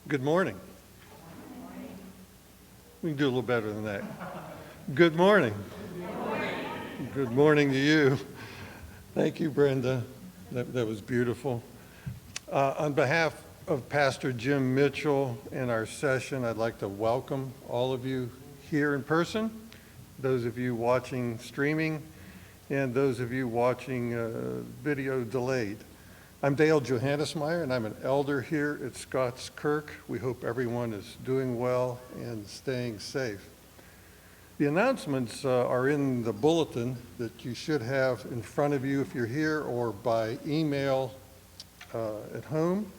Good morning. We can do a little better than that. Good morning. Good morning to you. Thank you, Brenda. That was beautiful. On behalf of Pastor Jim Mitchell and our session, I'd like to welcome all of you here in person, those of you watching streaming, and those of you watching video delayed. I'm Dale Johannesmeyer, and I'm an elder here at Scots Kirk. We hope everyone is doing well and staying safe. The announcements are in the bulletin that you should have in front of you if you're here, or by email at home.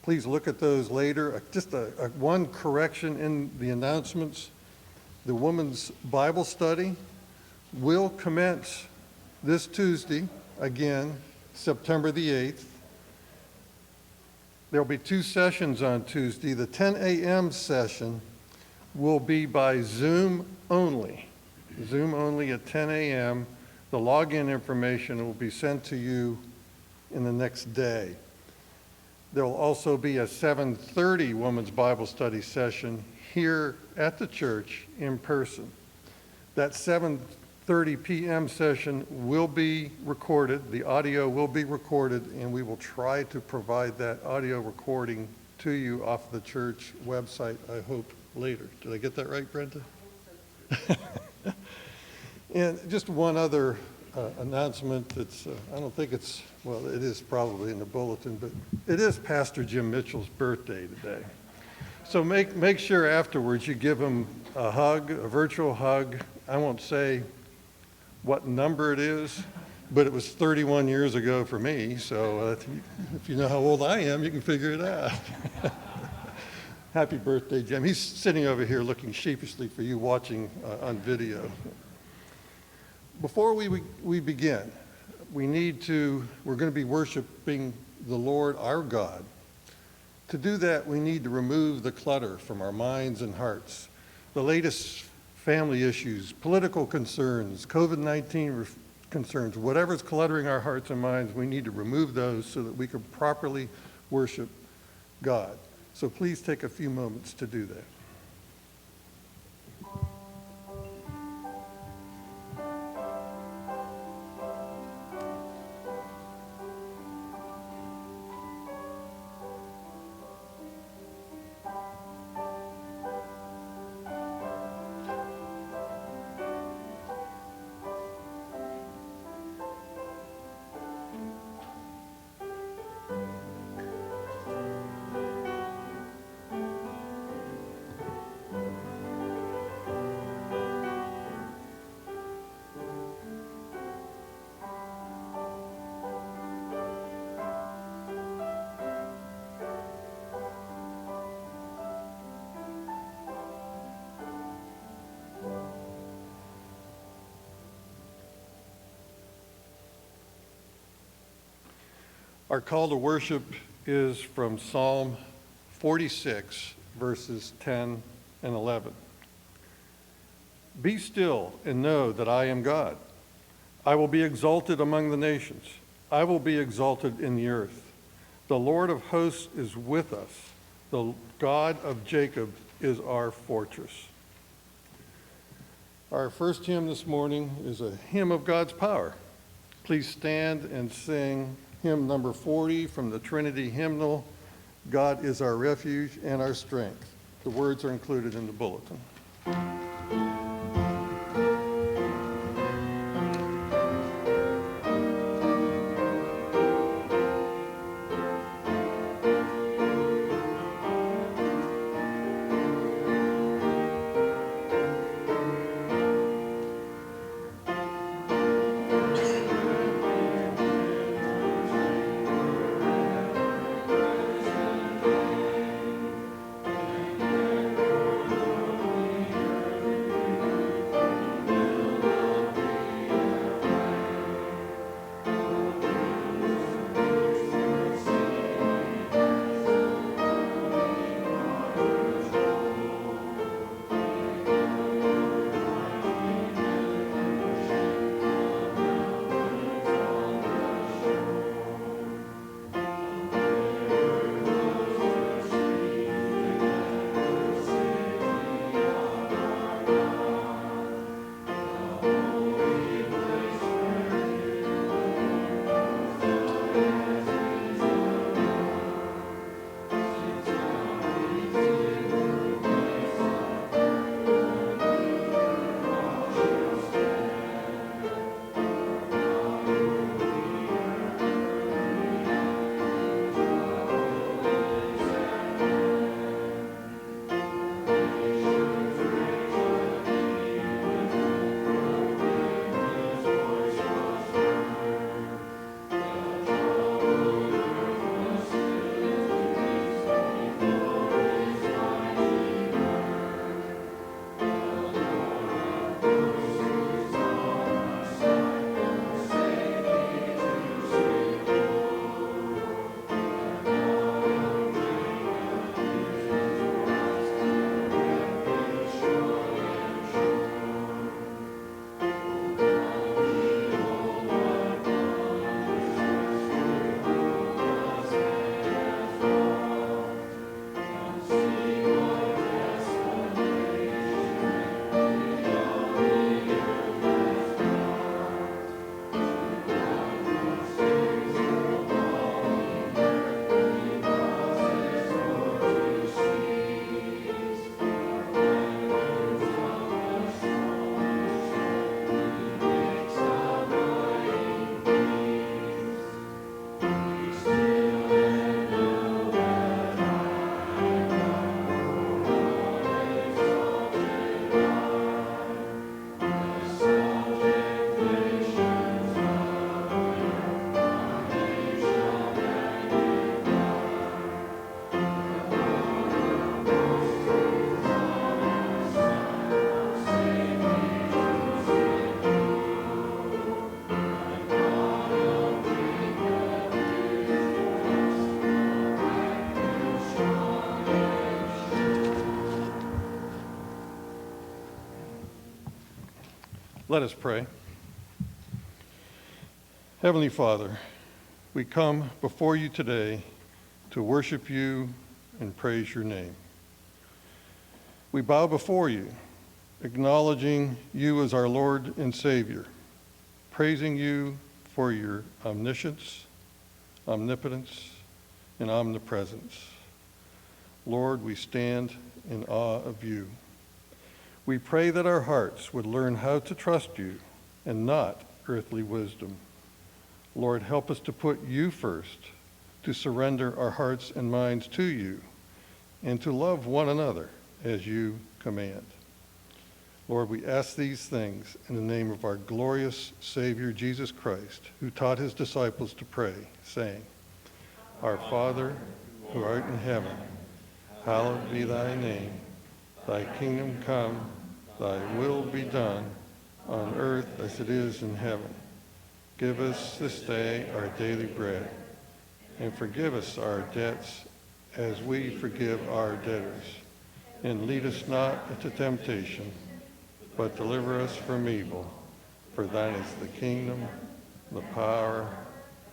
Please look at those later. Just one correction in the announcements. The Women's Bible Study will commence this Tuesday, again, September the 8th. There will be two sessions on Tuesday. The 10 a.m. session will be by Zoom only. Zoom only at 10 a.m. The login information will be sent to you in the next day. There will also be a 7:30 Women's Bible Study session here at the church in person. That 7:30 p.m. session will be recorded. The audio will be recorded, and we will try to provide that audio recording to you off the church website, I hope, later. Did I get that right, Brenda? And just one other announcement that's, I don't think it's, well, it is probably in the bulletin, but it is Pastor Jim Mitchell's birthday today. So make sure afterwards you give him a hug, a virtual hug. I won't say what number it is, but it was 31 years ago for me, so if you know how old I am, you can figure it out. Happy birthday, Jim. He's sitting over here looking sheepishly for you watching on video. Before we begin, we're going to be worshiping the Lord our God. To do that, we need to remove the clutter from our minds and hearts. The latest family issues, political concerns, COVID-19 concerns, whatever's cluttering our hearts and minds, we need to remove those so that we can properly worship God. So please take a few moments to do that. Our call to worship is from Psalm 46, verses 10 and 11. Be still and know that I am God. I will be exalted among the nations. I will be exalted in the earth. The Lord of hosts is with us. The God of Jacob is our fortress. Our first hymn this morning is a hymn of God's power. Please stand and sing hymn number 40 from the Trinity hymnal, God is our refuge and our strength. The words are included in the bulletin. Let us pray. Heavenly Father, we come before you today to worship you and praise your name. We bow before you, acknowledging you as our Lord and Savior, praising you for your omniscience, omnipotence, and omnipresence. Lord, we stand in awe of you. We pray that our hearts would learn how to trust you and not earthly wisdom. Lord, help us to put you first, to surrender our hearts and minds to you, and to love one another as you command. Lord, we ask these things in the name of our glorious Savior, Jesus Christ, who taught his disciples to pray, saying, Our Father, who art in heaven, hallowed be thy name. Thy kingdom come, thy will be done, on earth as it is in heaven. Give us this day our daily bread, and forgive us our debts as we forgive our debtors. And lead us not into temptation, but deliver us from evil. For thine is the kingdom, the power,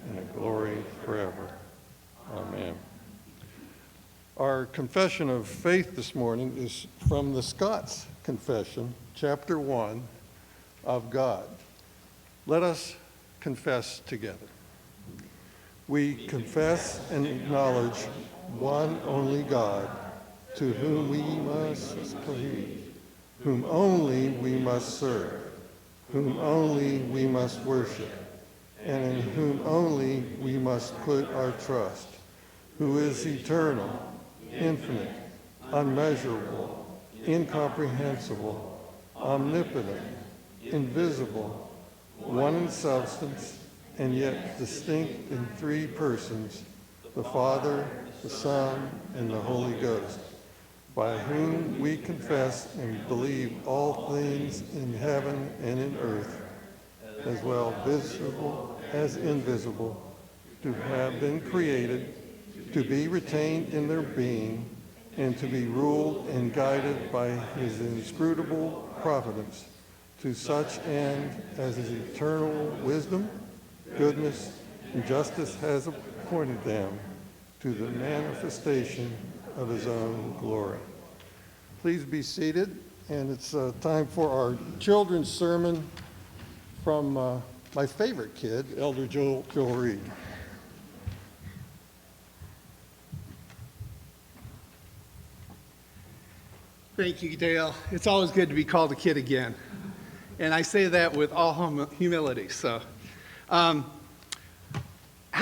and the glory forever. Amen. Our confession of faith this morning is from the Scots Confession, chapter 1 of God. Let us confess together. We confess and acknowledge one only God, to whom we must cleave, whom only we must serve, whom only we must worship, and in whom only we must put our trust, who is eternal, infinite, unmeasurable, incomprehensible, omnipotent, invisible, one in substance, and yet distinct in three persons, the Father, the Son, and the Holy Ghost, by whom we confess and believe all things in heaven and in earth, as well visible as invisible, to have been created, to be retained in their being, and to be ruled and guided by his inscrutable providence, to such end as his eternal wisdom, goodness, and justice has appointed them to the manifestation of his own glory. Please be seated, and it's time for our children's sermon from my favorite kid, Elder Joel Reed. Thank you, Dale. It's always good to be called a kid again. And I say that with all humility. So, how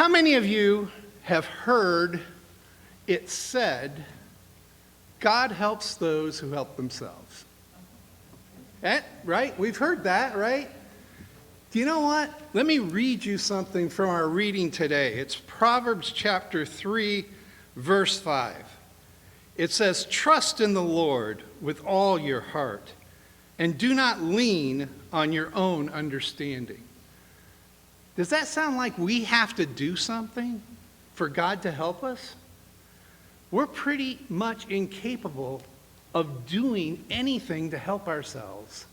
many of you have heard it said, God helps those who help themselves? Right? We've heard that, right? Do you know what? Let me read you something from our reading today. It's Proverbs chapter 3, verse 5. It says, trust in the Lord with all your heart, and do not lean on your own understanding. Does that sound like we have to do something for God to help us? We're pretty much incapable of doing anything to help ourselves,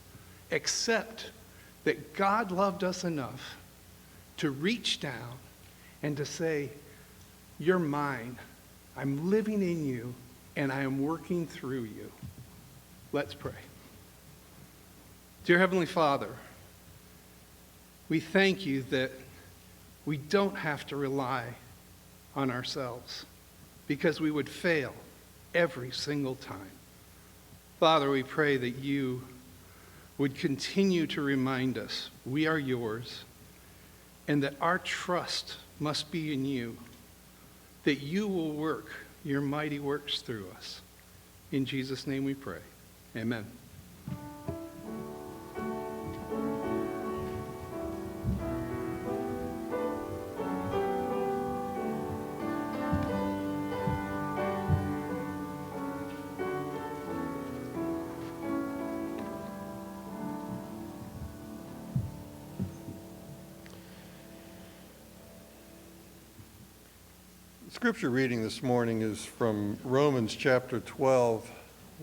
except that God loved us enough to reach down and to say, you're mine. I'm living in you, and I am working through you. Let's pray. Dear Heavenly Father, we thank you that we don't have to rely on ourselves, because we would fail every single time. Father, we pray that you would continue to remind us we are yours, and that our trust must be in you, that you will work your mighty works through us. In Jesus' name we pray. Amen. Scripture reading this morning is from Romans chapter 12,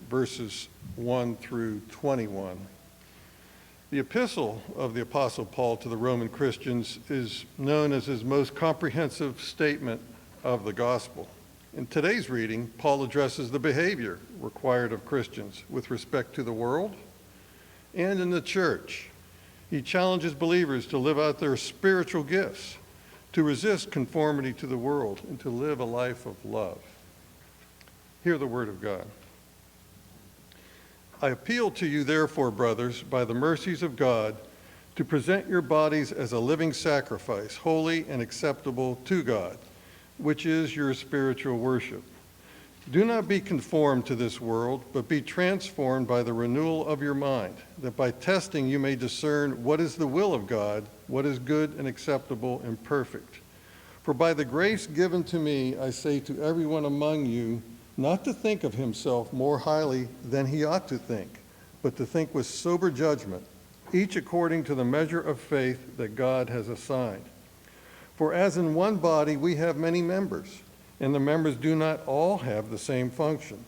verses 1 through 21. The epistle of the Apostle Paul to the Roman Christians is known as his most comprehensive statement of the gospel. In today's reading, Paul addresses the behavior required of Christians with respect to the world and in the church. He challenges believers to live out their spiritual gifts, to resist conformity to the world, and to live a life of love. Hear the word of God. I appeal to you, therefore, brothers, by the mercies of God, to present your bodies as a living sacrifice, holy and acceptable to God, which is your spiritual worship. Do not be conformed to this world, but be transformed by the renewal of your mind, that by testing you may discern what is the will of God, what is good and acceptable and perfect. For by the grace given to me, I say to everyone among you, not to think of himself more highly than he ought to think, but to think with sober judgment, each according to the measure of faith that God has assigned. For as in one body we have many members, and the members do not all have the same function.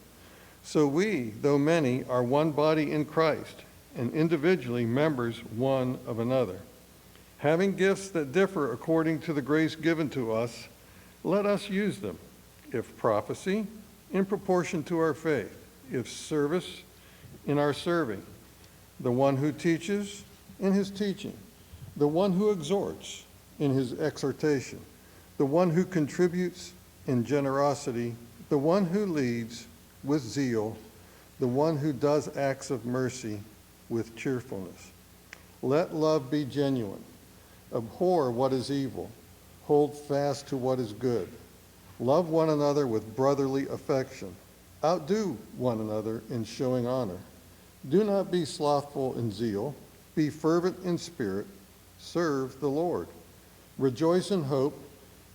So we, though many, are one body in Christ, and individually members one of another. Having gifts that differ according to the grace given to us, let us use them. If prophecy, in proportion to our faith. If service, in our serving. The one who teaches, in his teaching. The one who exhorts, in his exhortation. The one who contributes, in generosity. The one who leads, with zeal. The one who does acts of mercy, with cheerfulness. Let love be genuine. Abhor what is evil. Hold fast to what is good. Love one another with brotherly affection. Outdo one another in showing honor. Do not be slothful in zeal. Be fervent in spirit. Serve the Lord. Rejoice in hope.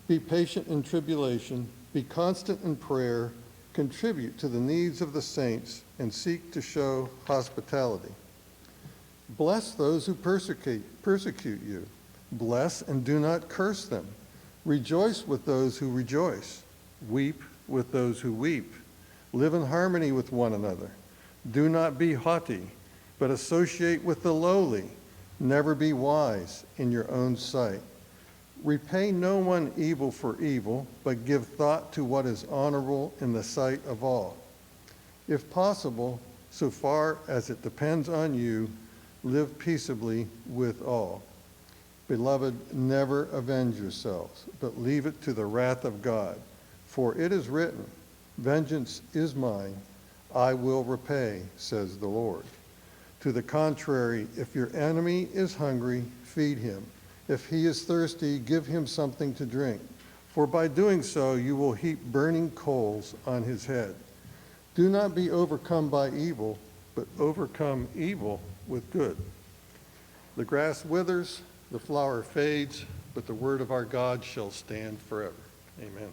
Be patient in tribulation. Be constant in prayer. Contribute to the needs of the saints and seek to show hospitality. Bless those who persecute you. Bless and do not curse them. Rejoice with those who rejoice. Weep with those who weep. Live in harmony with one another. Do not be haughty, but associate with the lowly. Never be wise in your own sight. Repay no one evil for evil, but give thought to what is honorable in the sight of all. If possible, so far as it depends on you, live peaceably with all. Beloved, never avenge yourselves, but leave it to the wrath of God. For it is written, vengeance is mine, I will repay, says the Lord. To the contrary, if your enemy is hungry, feed him. If he is thirsty, give him something to drink. For by doing so, you will heap burning coals on his head. Do not be overcome by evil, but overcome evil with good. The grass withers, the flower fades, but the word of our God shall stand forever. Amen.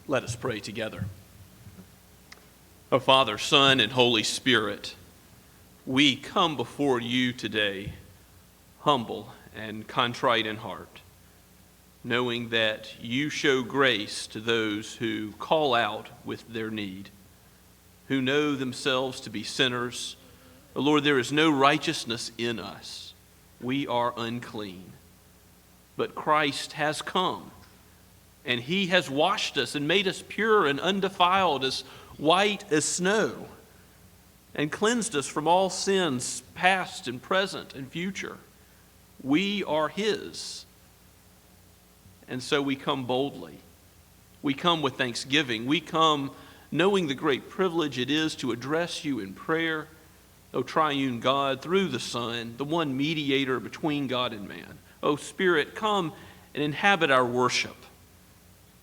Let us pray together. O Father, Son, and Holy Spirit, we come before you today, humble and contrite in heart, knowing that you show grace to those who call out with their need, who know themselves to be sinners. O Lord, there is no righteousness in us. We are unclean. But Christ has come, and he has washed us and made us pure and undefiled, as white as snow, and cleansed us from all sins, past and present and future. We are his. And so we come boldly. We come with thanksgiving. We come knowing the great privilege it is to address you in prayer, O triune God, through the Son, the one mediator between God and man. O Spirit, come and inhabit our worship.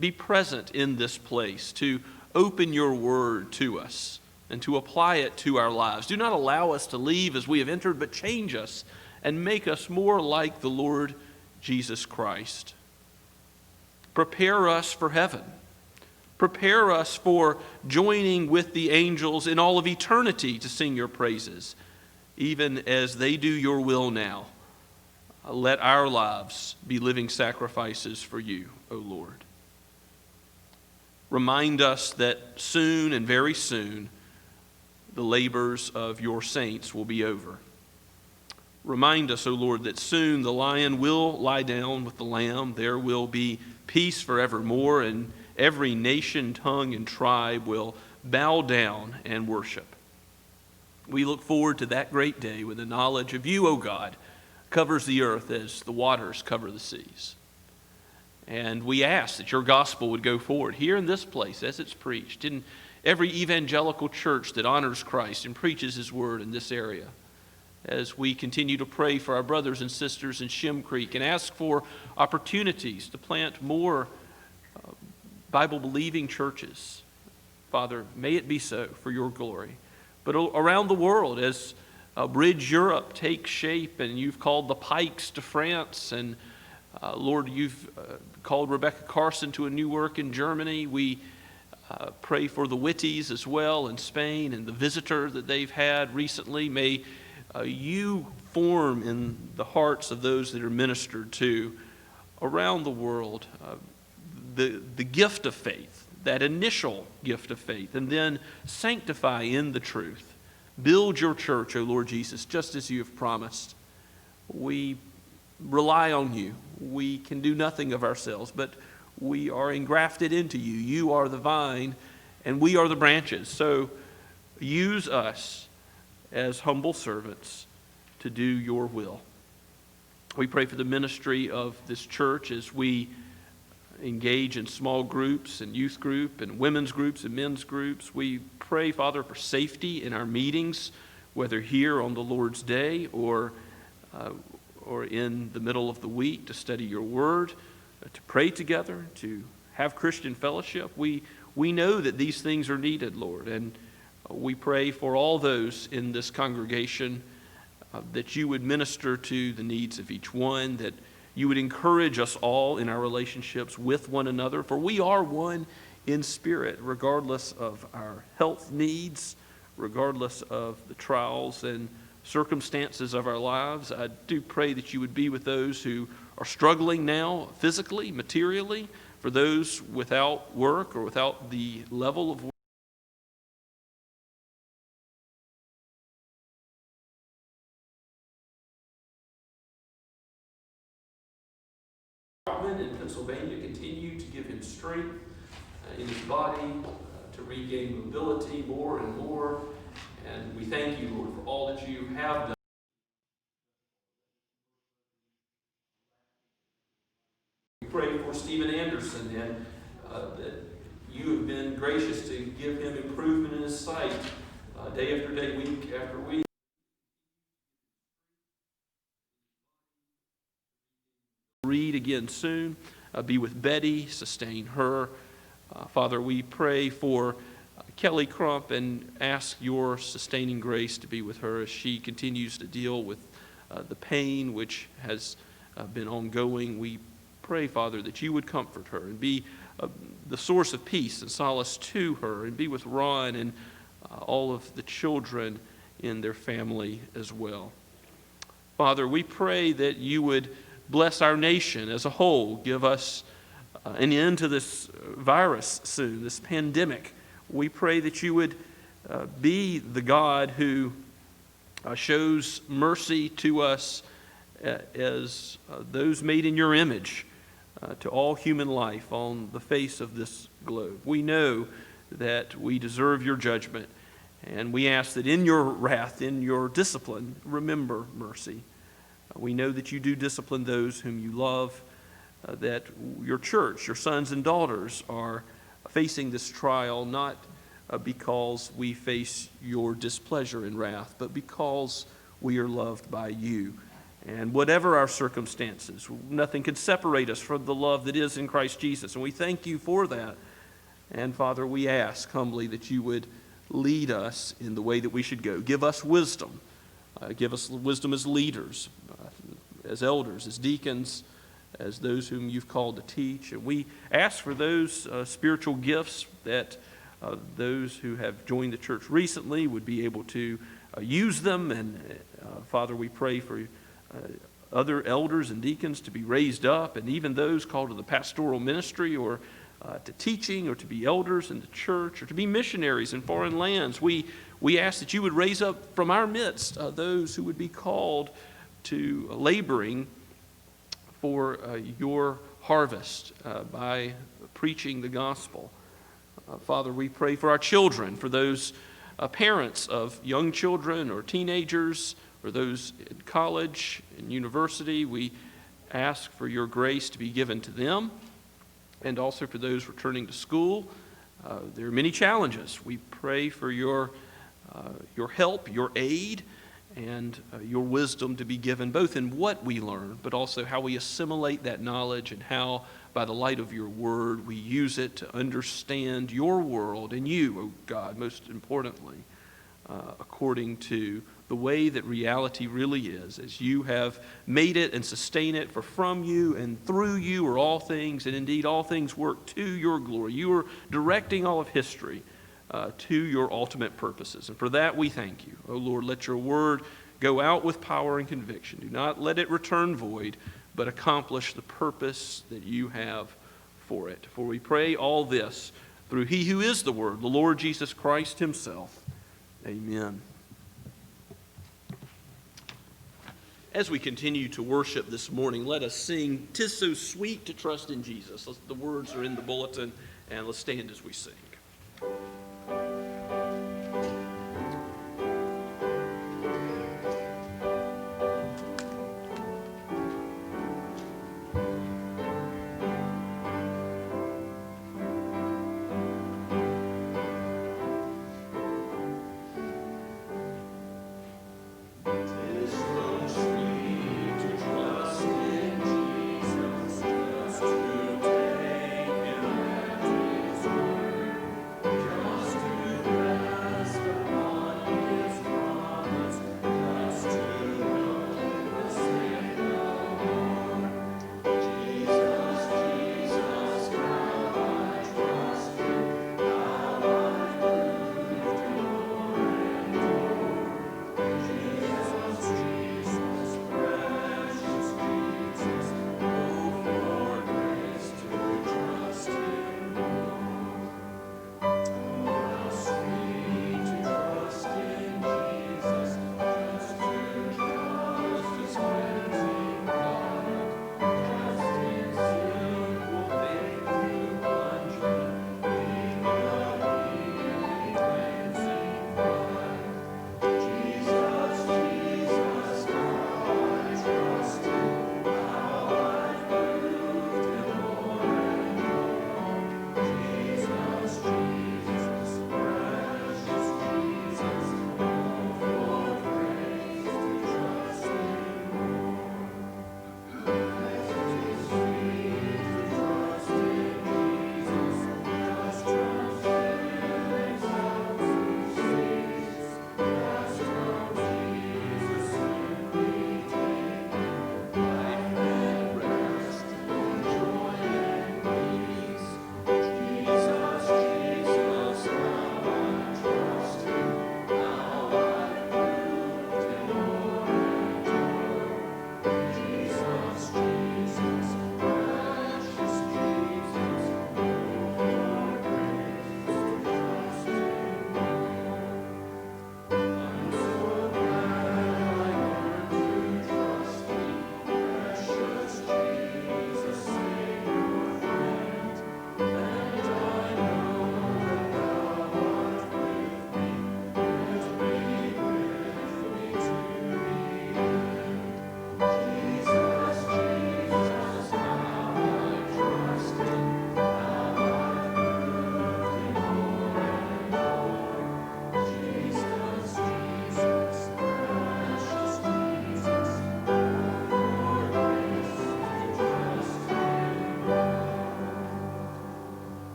Be present in this place to open your word to us and to apply it to our lives. Do not allow us to leave as we have entered, but change us and make us more like the Lord Jesus Christ. Prepare us for heaven. Prepare us for joining with the angels in all of eternity to sing your praises, even as they do your will now Let our lives be living sacrifices for you, O Lord. Remind us that soon and very soon the labors of your saints will be over. Remind us, O Lord, that soon the lion will lie down with the lamb. There will be peace forevermore, and every nation, tongue, and tribe will bow down and worship. We look forward to that great day when the knowledge of you, O God, covers the earth as the waters cover the seas. And we ask that your gospel would go forward here in this place as it's preached, in every evangelical church that honors Christ and preaches his word in this area. As we continue to pray for our brothers and sisters in Shem Creek and ask for opportunities to plant more Bible-believing churches. Father, may it be so for your glory. But around the world, as Bridge Europe takes shape, and you've called the Pikes to France, and Lord, you've called Rebecca Carson to a new work in Germany. We pray for the Whitties as well in Spain and the visitor that they've had recently. May you form in the hearts of those that are ministered to around the world the gift of faith, that initial gift of faith, and then sanctify in the truth. Build your church, O Lord Jesus, just as you have promised. We rely on you. We can do nothing of ourselves, but we are engrafted into you. You are the vine, and we are the branches. So use us as humble servants to do your will. We pray for the ministry of this church as we engage in small groups and youth group and women's groups and men's groups. We pray, Father, for safety in our meetings, whether here on the Lord's Day or in the middle of the week, to study your word, to pray together, to have Christian fellowship. We know that these things are needed, Lord, and we pray for all those in this congregation that you would minister to the needs of each one, that you would encourage us all in our relationships with one another, for we are one in spirit, regardless of our health needs, regardless of the trials and circumstances of our lives. I do pray that you would be with those who are struggling now physically, materially, for those without work or without the level of work. In Pennsylvania, continue to give him strength in his body, to regain mobility more and more. And we thank you, Lord, for all that you have done. We pray for Stephen Anderson, and that you have been gracious to give him improvement in his sight day after day, week after week. Read again soon. Be with Betty, sustain her. Father, we pray for Kelly Crump and ask your sustaining grace to be with her as she continues to deal with the pain which has been ongoing. We pray, Father, that you would comfort her and be the source of peace and solace to her, and be with Ron and all of the children in their family as well. Father, we pray that you would bless our nation as a whole. Give us an end to this virus soon, this pandemic. We pray that you would be the God who shows mercy to us as those made in your image, to all human life on the face of this globe. We know that we deserve your judgment, and we ask that in your wrath, in your discipline, remember mercy. We know that you do discipline those whom you love, that your church, your sons and daughters, are facing this trial not because we face your displeasure and wrath, but because we are loved by you. And whatever our circumstances, nothing can separate us from the love that is in Christ Jesus. And we thank you for that. And Father, we ask humbly that you would lead us in the way that we should go. Give us wisdom. Give us wisdom as leaders, as elders, as deacons, as those whom you've called to teach. And we ask for those spiritual gifts that those who have joined the church recently would be able to use them. And Father, we pray for other elders and deacons to be raised up, and even those called to the pastoral ministry or to teaching or to be elders in the church or to be missionaries in foreign lands. We ask that you would raise up from our midst those who would be called to laboring for your harvest by preaching the gospel. Father, we pray for our children, for those parents of young children or teenagers or those in college and university. We ask for your grace to be given to them, and also for those returning to school. There are many challenges. We pray for your help, your aid, and your wisdom to be given both in what we learn, but also how we assimilate that knowledge and how, by the light of your word, we use it to understand your world and you, oh God, most importantly, according to the way that reality really is, as you have made it and sustain it, for from you and through you are all things, and indeed all things work to your glory. You are directing all of history to your ultimate purposes, and for that we thank you. Oh Lord, let your word go out with power and conviction. Do not let it return void, but accomplish the purpose that you have for it. For we pray all this through he who is the Word, the Lord Jesus Christ himself. Amen. As we continue to worship this morning, let us sing, "'Tis So Sweet to Trust in Jesus." The words are in the bulletin, and let's stand as we sing.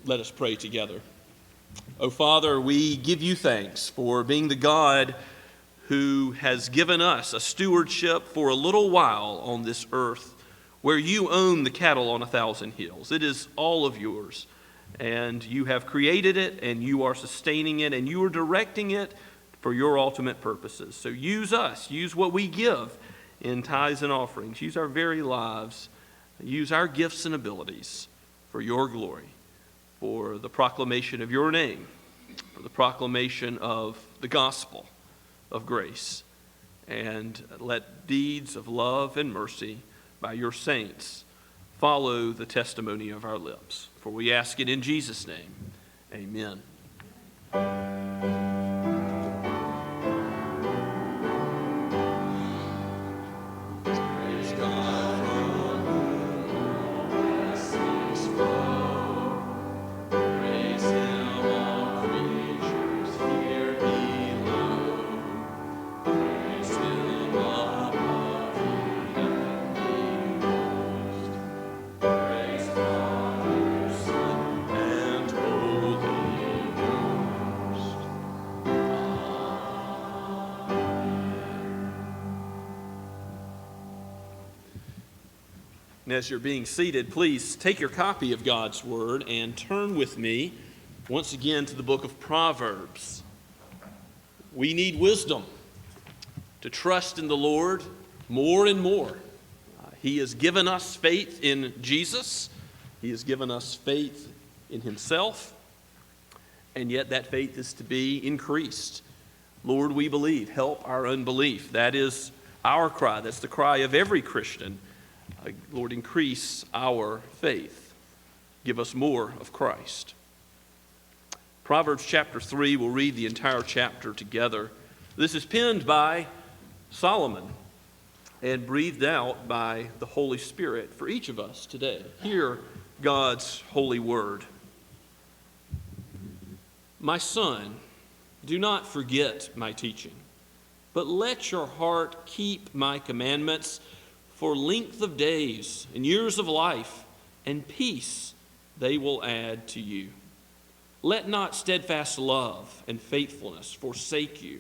Let us pray together. O Father, we give you thanks for being the God who has given us a stewardship for a little while on this earth, where you own the cattle on 1,000 hills. It is all of yours, and you have created it, and you are sustaining it, and you are directing it for your ultimate purposes. So use us, use what we give in tithes and offerings, use our very lives, use our gifts and abilities for your glory, for the proclamation of your name, for the proclamation of the gospel of grace. And let deeds of love and mercy by your saints follow the testimony of our lips. For we ask it in Jesus' name. Amen. And as you're being seated, please take your copy of God's Word and turn with me once again to the book of Proverbs. We need wisdom to trust in the Lord more and more. He has given us faith in Jesus. He has given us faith in Himself. And yet that faith is to be increased. Lord, we believe. Help our unbelief. That is our cry. That's the cry of every Christian. Lord, increase our faith. Give us more of Christ. Proverbs chapter 3, we'll read the entire chapter together. This is penned by Solomon and breathed out by the Holy Spirit for each of us today. Hear God's holy word. My son, do not forget my teaching, but let your heart keep my commandments. For length of days and years of life and peace they will add to you. Let not steadfast love and faithfulness forsake you.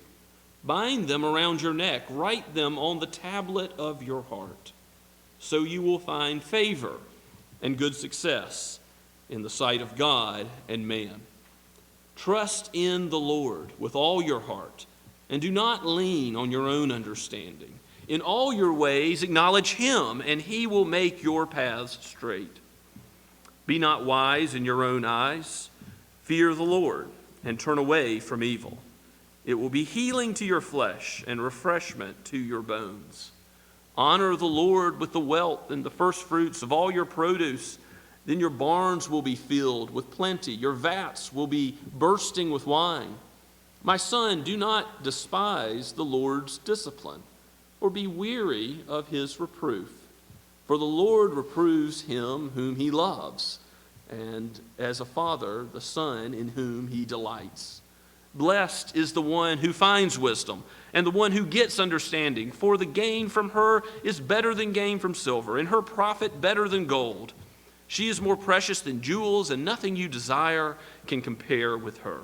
Bind them around your neck, write them on the tablet of your heart. So you will find favor and good success in the sight of God and man. Trust in the Lord with all your heart, and do not lean on your own understanding. In all your ways acknowledge Him, and He will make your paths straight. Be not wise in your own eyes. Fear the Lord, and turn away from evil. It will be healing to your flesh and refreshment to your bones. Honor the Lord with the wealth and the first fruits of all your produce. Then your barns will be filled with plenty. Your vats will be bursting with wine. My son, do not despise the Lord's discipline, or be weary of His reproof. For the Lord reproves him whom He loves, and as a father, the son in whom He delights. Blessed is the one who finds wisdom, and the one who gets understanding, for the gain from her is better than gain from silver, and her profit better than gold. She is more precious than jewels, and nothing you desire can compare with her.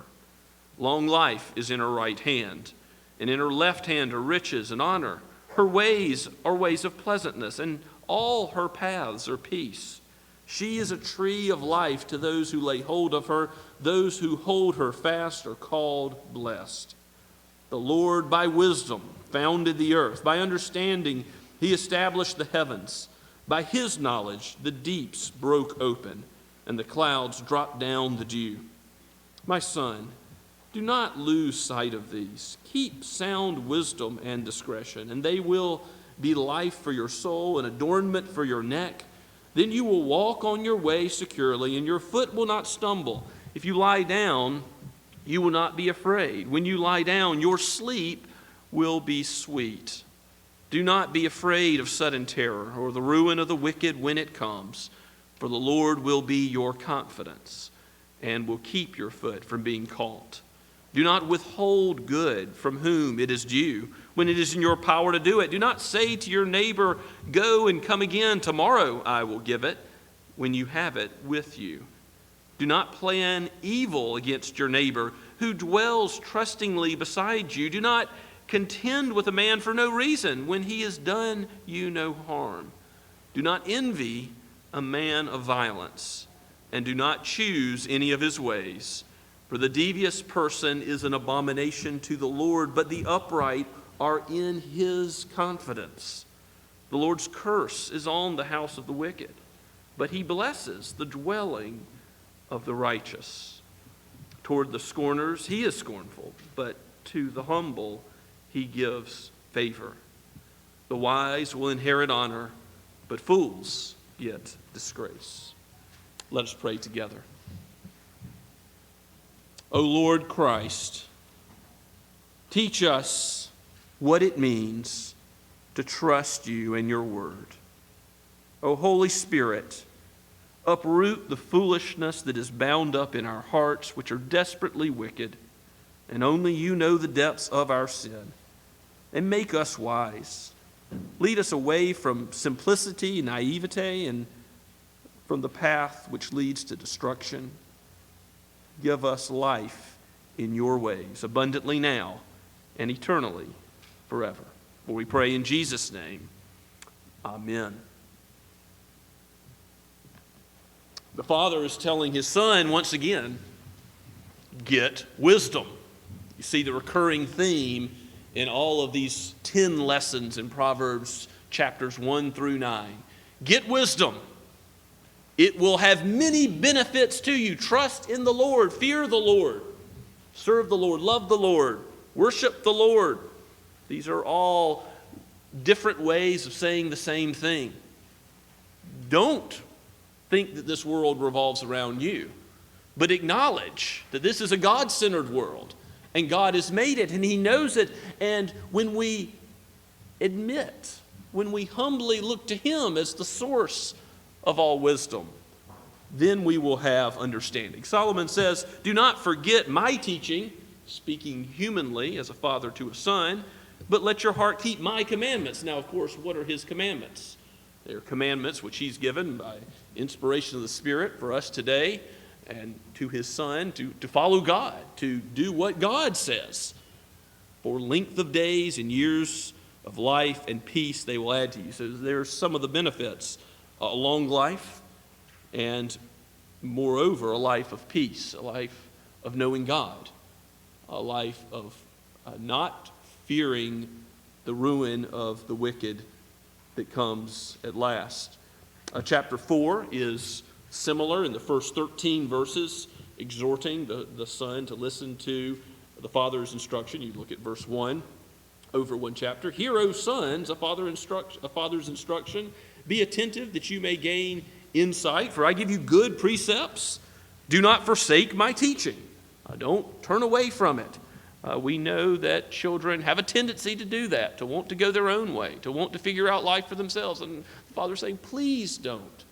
Long life is in her right hand, and in her left hand are riches and honor. Her ways are ways of pleasantness, and all her paths are peace. She is a tree of life to those who lay hold of her. Those who hold her fast are called blessed. The Lord by wisdom founded the earth. By understanding He established the heavens. By His knowledge the deeps broke open, and the clouds dropped down the dew. My son, do not lose sight of these. Keep sound wisdom and discretion, and they will be life for your soul and adornment for your neck. Then you will walk on your way securely, and your foot will not stumble. If you lie down, you will not be afraid. When you lie down, your sleep will be sweet. Do not be afraid of sudden terror or the ruin of the wicked when it comes, for the Lord will be your confidence and will keep your foot from being caught. Do not withhold good from whom it is due when it is in your power to do it. Do not say to your neighbor, go and come again, tomorrow I will give it, when you have it with you. Do not plan evil against your neighbor who dwells trustingly beside you. Do not contend with a man for no reason when he has done you no harm. Do not envy a man of violence, and do not choose any of his ways. For the devious person is an abomination to the Lord, but the upright are in his confidence. The Lord's curse is on the house of the wicked, but he blesses the dwelling of the righteous. Toward the scorners he is scornful, but to the humble he gives favor. The wise will inherit honor, but fools get disgrace. Let us pray together. O Lord Christ, teach us what it means to trust you and your word. O Holy Spirit, uproot the foolishness that is bound up in our hearts, which are desperately wicked, and only you know the depths of our sin, and make us wise. Lead us away from simplicity, naivete, and from the path which leads to destruction. Give us life in your ways, abundantly now and eternally forever. For we pray in Jesus' name. Amen. The Father is telling his Son once again, get wisdom. You see the recurring theme in all of these 10 lessons in Proverbs chapters 1 through 9. Get wisdom. It will have many benefits to you. Trust in the Lord. Fear the Lord. Serve the Lord. Love the Lord. Worship the Lord. These are all different ways of saying the same thing. Don't think that this world revolves around you, but acknowledge that this is a God-centered world, and God has made it, and he knows it. And when we admit, when we humbly look to him as the source of all wisdom, then we will have understanding. Solomon says, do not forget my teaching, speaking humanly as a father to a son, but let your heart keep my commandments. Now, of course, what are his commandments? They are commandments which he's given by inspiration of the Spirit for us today, and to his Son to follow God, to do what God says. For length of days and years of life and peace they will add to you. So there's some of the benefits. A long life, and moreover, a life of peace, a life of knowing God, a life of not fearing the ruin of the wicked that comes at last. Chapter 4 is similar in the first 13 verses, exhorting the son to listen to the father's instruction. You look at verse 1 over one chapter. Hear, O sons, a father's instruction. Be attentive that you may gain insight, for I give you good precepts. Do not forsake my teaching. Don't turn away from it. We know that children have a tendency to do that, to want to go their own way, to want to figure out life for themselves. And the Father's saying, please don't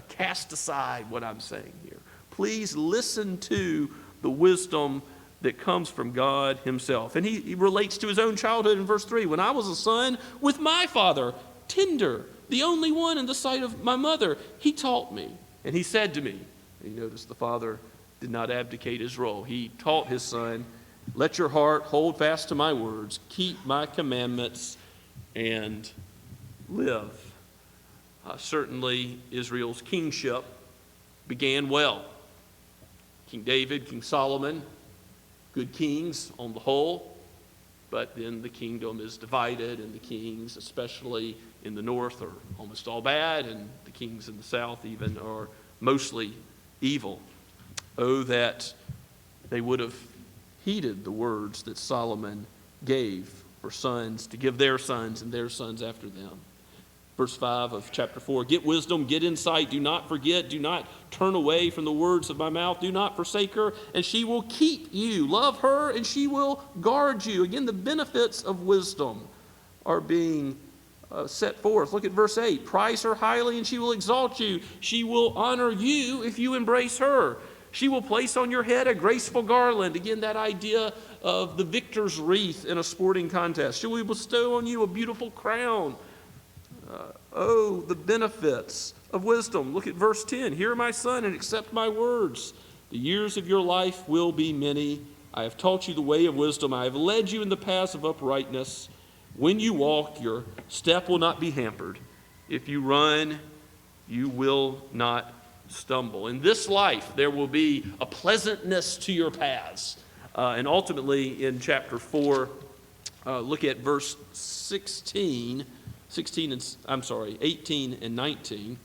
cast aside what I'm saying here. Please listen to the wisdom that comes from God himself. And he relates to his own childhood in verse 3. When I was a son with my father, tender, the only one in the sight of my mother, he taught me. And he said to me, and you notice the father did not abdicate his role. He taught his son, let your heart hold fast to my words, keep my commandments, and live. Certainly, Israel's kingship began well. King David, King Solomon, good kings on the whole, but then the kingdom is divided, and the kings, especially in the north, are almost all bad, and the kings in the south even are mostly evil. Oh, that they would have heeded the words that Solomon gave for sons to give their sons and their sons after them. Verse 5 of chapter 4, get wisdom, get insight, do not forget, do not turn away from the words of my mouth, do not forsake her, and she will keep you. Love her, and she will guard you. Again, the benefits of wisdom are being set forth. Look at verse 8, prize her highly, and she will exalt you. She will honor you if you embrace her. She will place on your head a graceful garland. Again, that idea of the victor's wreath in a sporting contest. She will bestow on you a beautiful crown. Oh, the benefits of wisdom. Look at verse 10. Hear, my son, and accept my words. The years of your life will be many. I have taught you the way of wisdom. I have led you in the paths of uprightness. When you walk, your step will not be hampered. If you run, you will not stumble. In this life, there will be a pleasantness to your paths. And ultimately, in chapter 4, look at verse 18 and 19.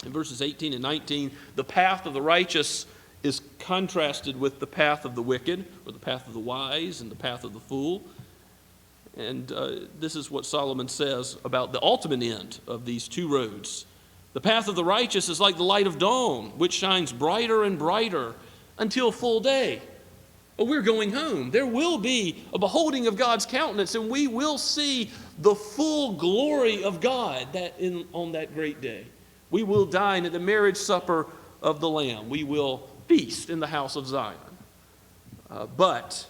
In verses 18 and 19, the path of the righteous is contrasted with the path of the wicked, or the path of the wise and the path of the fool. And this is what Solomon says about the ultimate end of these two roads. The path of the righteous is like the light of dawn, which shines brighter and brighter until full day. But we're going home. There will be a beholding of God's countenance, and we will see the full glory of God on that great day. We will dine at the marriage supper of the Lamb. We will feast in the house of Zion. But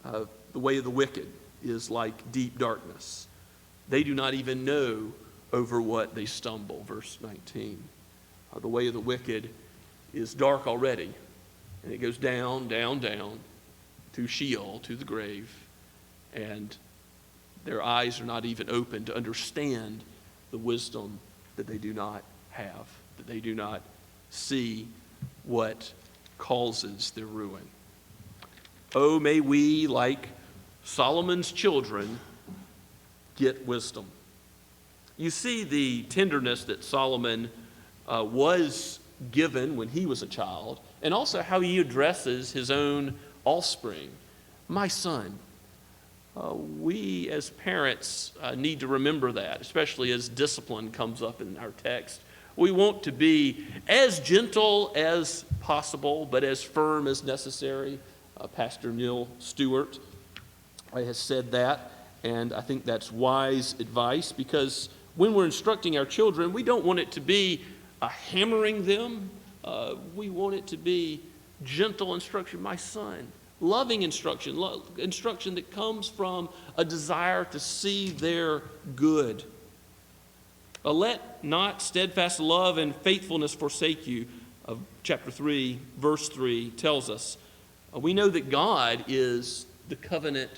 the way of the wicked is like deep darkness. They do not even know over what they stumble. Verse 19. The way of the wicked is dark already, and it goes down, down, down to Sheol, to the grave, and their eyes are not even open to understand the wisdom that they do not have, that they do not see what causes their ruin. Oh, may we, like Solomon's children, get wisdom. You see the tenderness that Solomon was given when he was a child, and also how he addresses his own offspring. My son. We as parents need to remember that, especially as discipline comes up in our text. We want to be as gentle as possible, but as firm as necessary. Pastor Neil Stewart has said that, and I think that's wise advice, because when we're instructing our children, we don't want it to be hammering them. We want it to be gentle instruction. My son. Loving instruction, instruction that comes from a desire to see their good. Let not steadfast love and faithfulness forsake you. Chapter 3, verse 3 tells us, we know that God is the covenant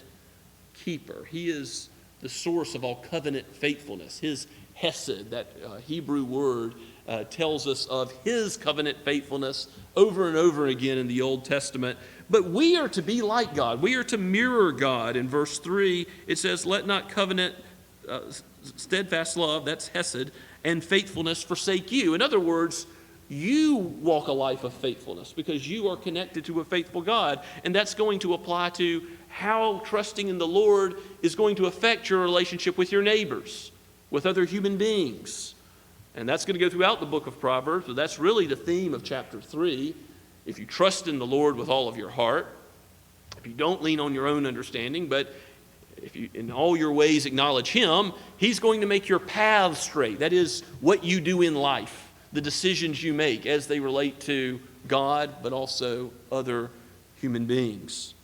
keeper. He is the source of all covenant faithfulness. His hesed, that Hebrew word, tells us of his covenant faithfulness over and over again in the Old Testament. But we are to be like God. We are to mirror God. In verse 3, it says, let not covenant, steadfast love, that's hesed, and faithfulness forsake you. In other words, you walk a life of faithfulness because you are connected to a faithful God. And that's going to apply to how trusting in the Lord is going to affect your relationship with your neighbors, with other human beings. And that's going to go throughout the book of Proverbs. So that's really the theme of chapter 3. If you trust in the Lord with all of your heart, if you don't lean on your own understanding, but if you in all your ways acknowledge Him, He's going to make your paths straight. That is what you do in life, the decisions you make as they relate to God, but also other human beings.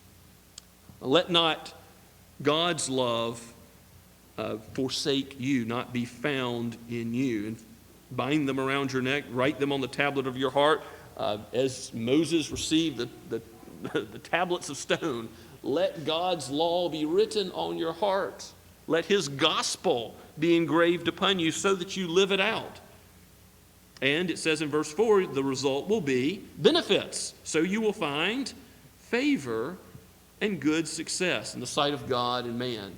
Let not God's love forsake you, not be found in you. And bind them around your neck, write them on the tablet of your heart. As Moses received the tablets of stone, let God's law be written on your heart. Let His gospel be engraved upon you so that you live it out. And it says in verse 4, the result will be benefits. So you will find favor and good success in the sight of God and man.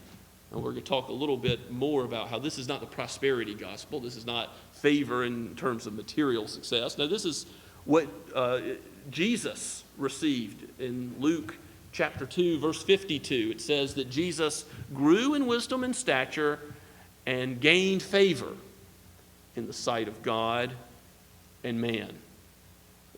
And we're going to talk a little bit more about how this is not the prosperity gospel. This is not favor in terms of material success. No, this is what Jesus received in Luke chapter 2, verse 52. It says that Jesus grew in wisdom and stature and gained favor in the sight of God and man.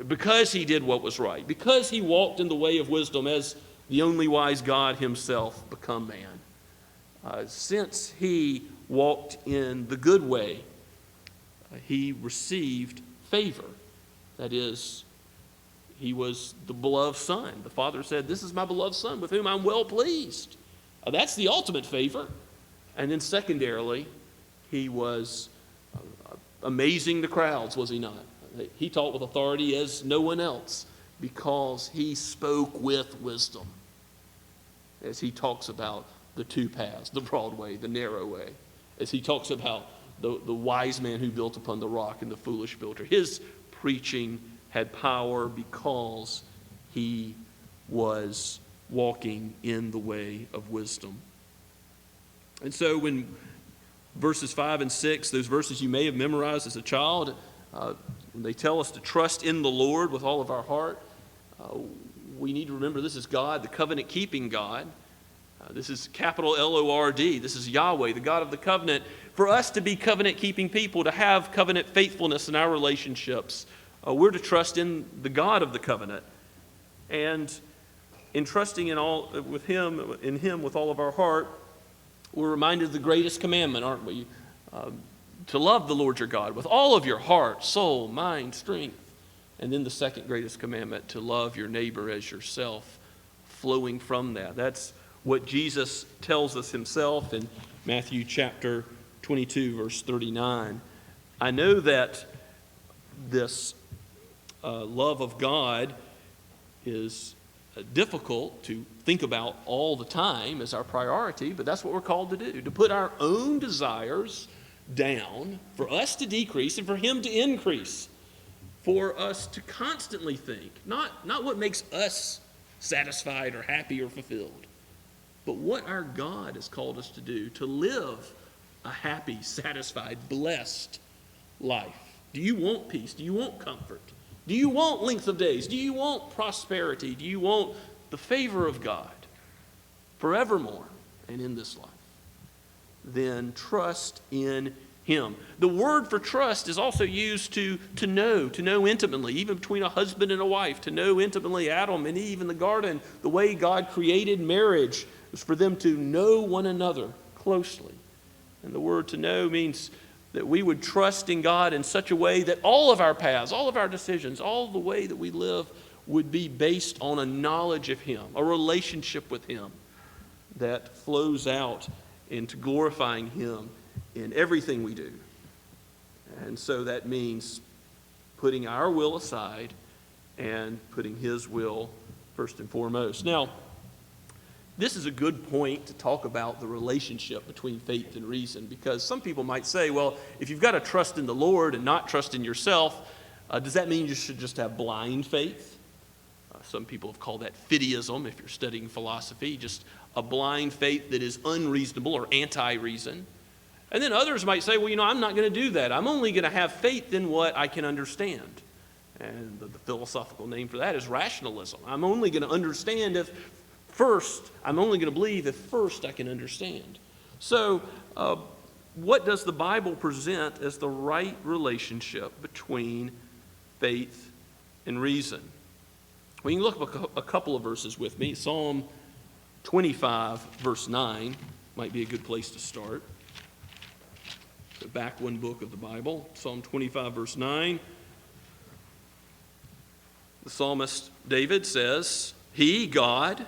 Because he did what was right. Because he walked in the way of wisdom as the only wise God Himself become man. Since he walked in the good way, he received favor. That is, he was the beloved son. The Father said, this is my beloved son with whom I'm well pleased. That's the ultimate favor. And then secondarily, he was amazing the crowds, was he not? He taught with authority as no one else because he spoke with wisdom. As he talks about the two paths, the broad way, the narrow way. As he talks about the wise man who built upon the rock and the foolish builder. His preaching had power because he was walking in the way of wisdom. And so when verses 5 and 6, those verses you may have memorized as a child, when they tell us to trust in the Lord with all of our heart, we need to remember this is God, the covenant-keeping God. This is capital L-O-R-D. This is Yahweh, the God of the covenant. For us to be covenant-keeping people, to have covenant faithfulness in our relationships, we're to trust in the God of the covenant. And in trusting in Him with all of our heart, we're reminded of the greatest commandment, aren't we? To love the Lord your God with all of your heart, soul, mind, strength. And then the second greatest commandment, to love your neighbor as yourself, flowing from that. That's what Jesus tells us himself in Matthew chapter 22, verse 39. I know that this love of God is difficult to think about all the time as our priority, but that's what we're called to do, to put our own desires down, for us to decrease and for Him to increase, for us to constantly think, not what makes us satisfied or happy or fulfilled, but what our God has called us to do, to live a happy, satisfied, blessed life. Do you want peace? Do you want comfort? Do you want length of days? Do you want prosperity? Do you want the favor of God forevermore and in this life? Then trust in Him. The word for trust is also used to know intimately, even between a husband and a wife, to know intimately. Adam and Eve in the garden, the way God created marriage was for them to know one another closely. And the word to know means that we would trust in God in such a way that all of our paths, all of our decisions, all the way that we live would be based on a knowledge of Him, a relationship with Him that flows out into glorifying Him in everything we do. And so that means putting our will aside and putting His will first and foremost. Now, this is a good point to talk about the relationship between faith and reason, because some people might say, well, if you've got to trust in the Lord and not trust in yourself, does that mean you should just have blind faith? Some people have called that fideism, if you're studying philosophy, just a blind faith that is unreasonable or anti-reason. And then others might say, well, I'm not going to do that. I'm only going to have faith in what I can understand. And the philosophical name for that is rationalism. I'm only going to understand I'm only going to believe if first I can understand. So, what does the Bible present as the right relationship between faith and reason? Well, you can look up a couple of verses with me. Psalm 25, verse 9 might be a good place to start. The back one book of the Bible, Psalm 25, verse 9. The psalmist David says, He, God,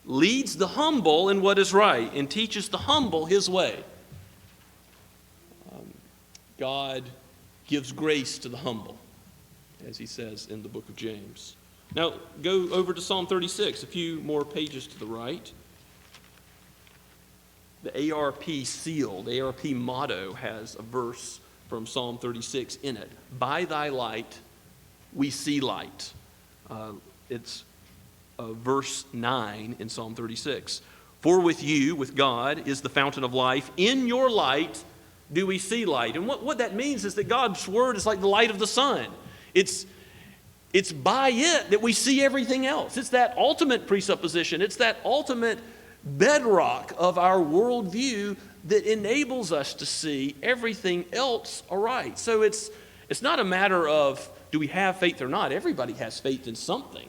leads the humble in what is right and teaches the humble His way. God gives grace to the humble, as He says in the book of James. Now, go over to Psalm 36, a few more pages to the right. The ARP seal, the ARP motto has a verse from Psalm 36 in it. By thy light, we see light. It's verse 9 in Psalm 36. For with you, with God, is the fountain of life. In your light do we see light. And what that means is that God's word is like the light of the sun. It's by it that we see everything else. It's that ultimate presupposition. It's that ultimate bedrock of our worldview that enables us to see everything else aright. So it's not a matter of do we have faith or not. Everybody has faith in something.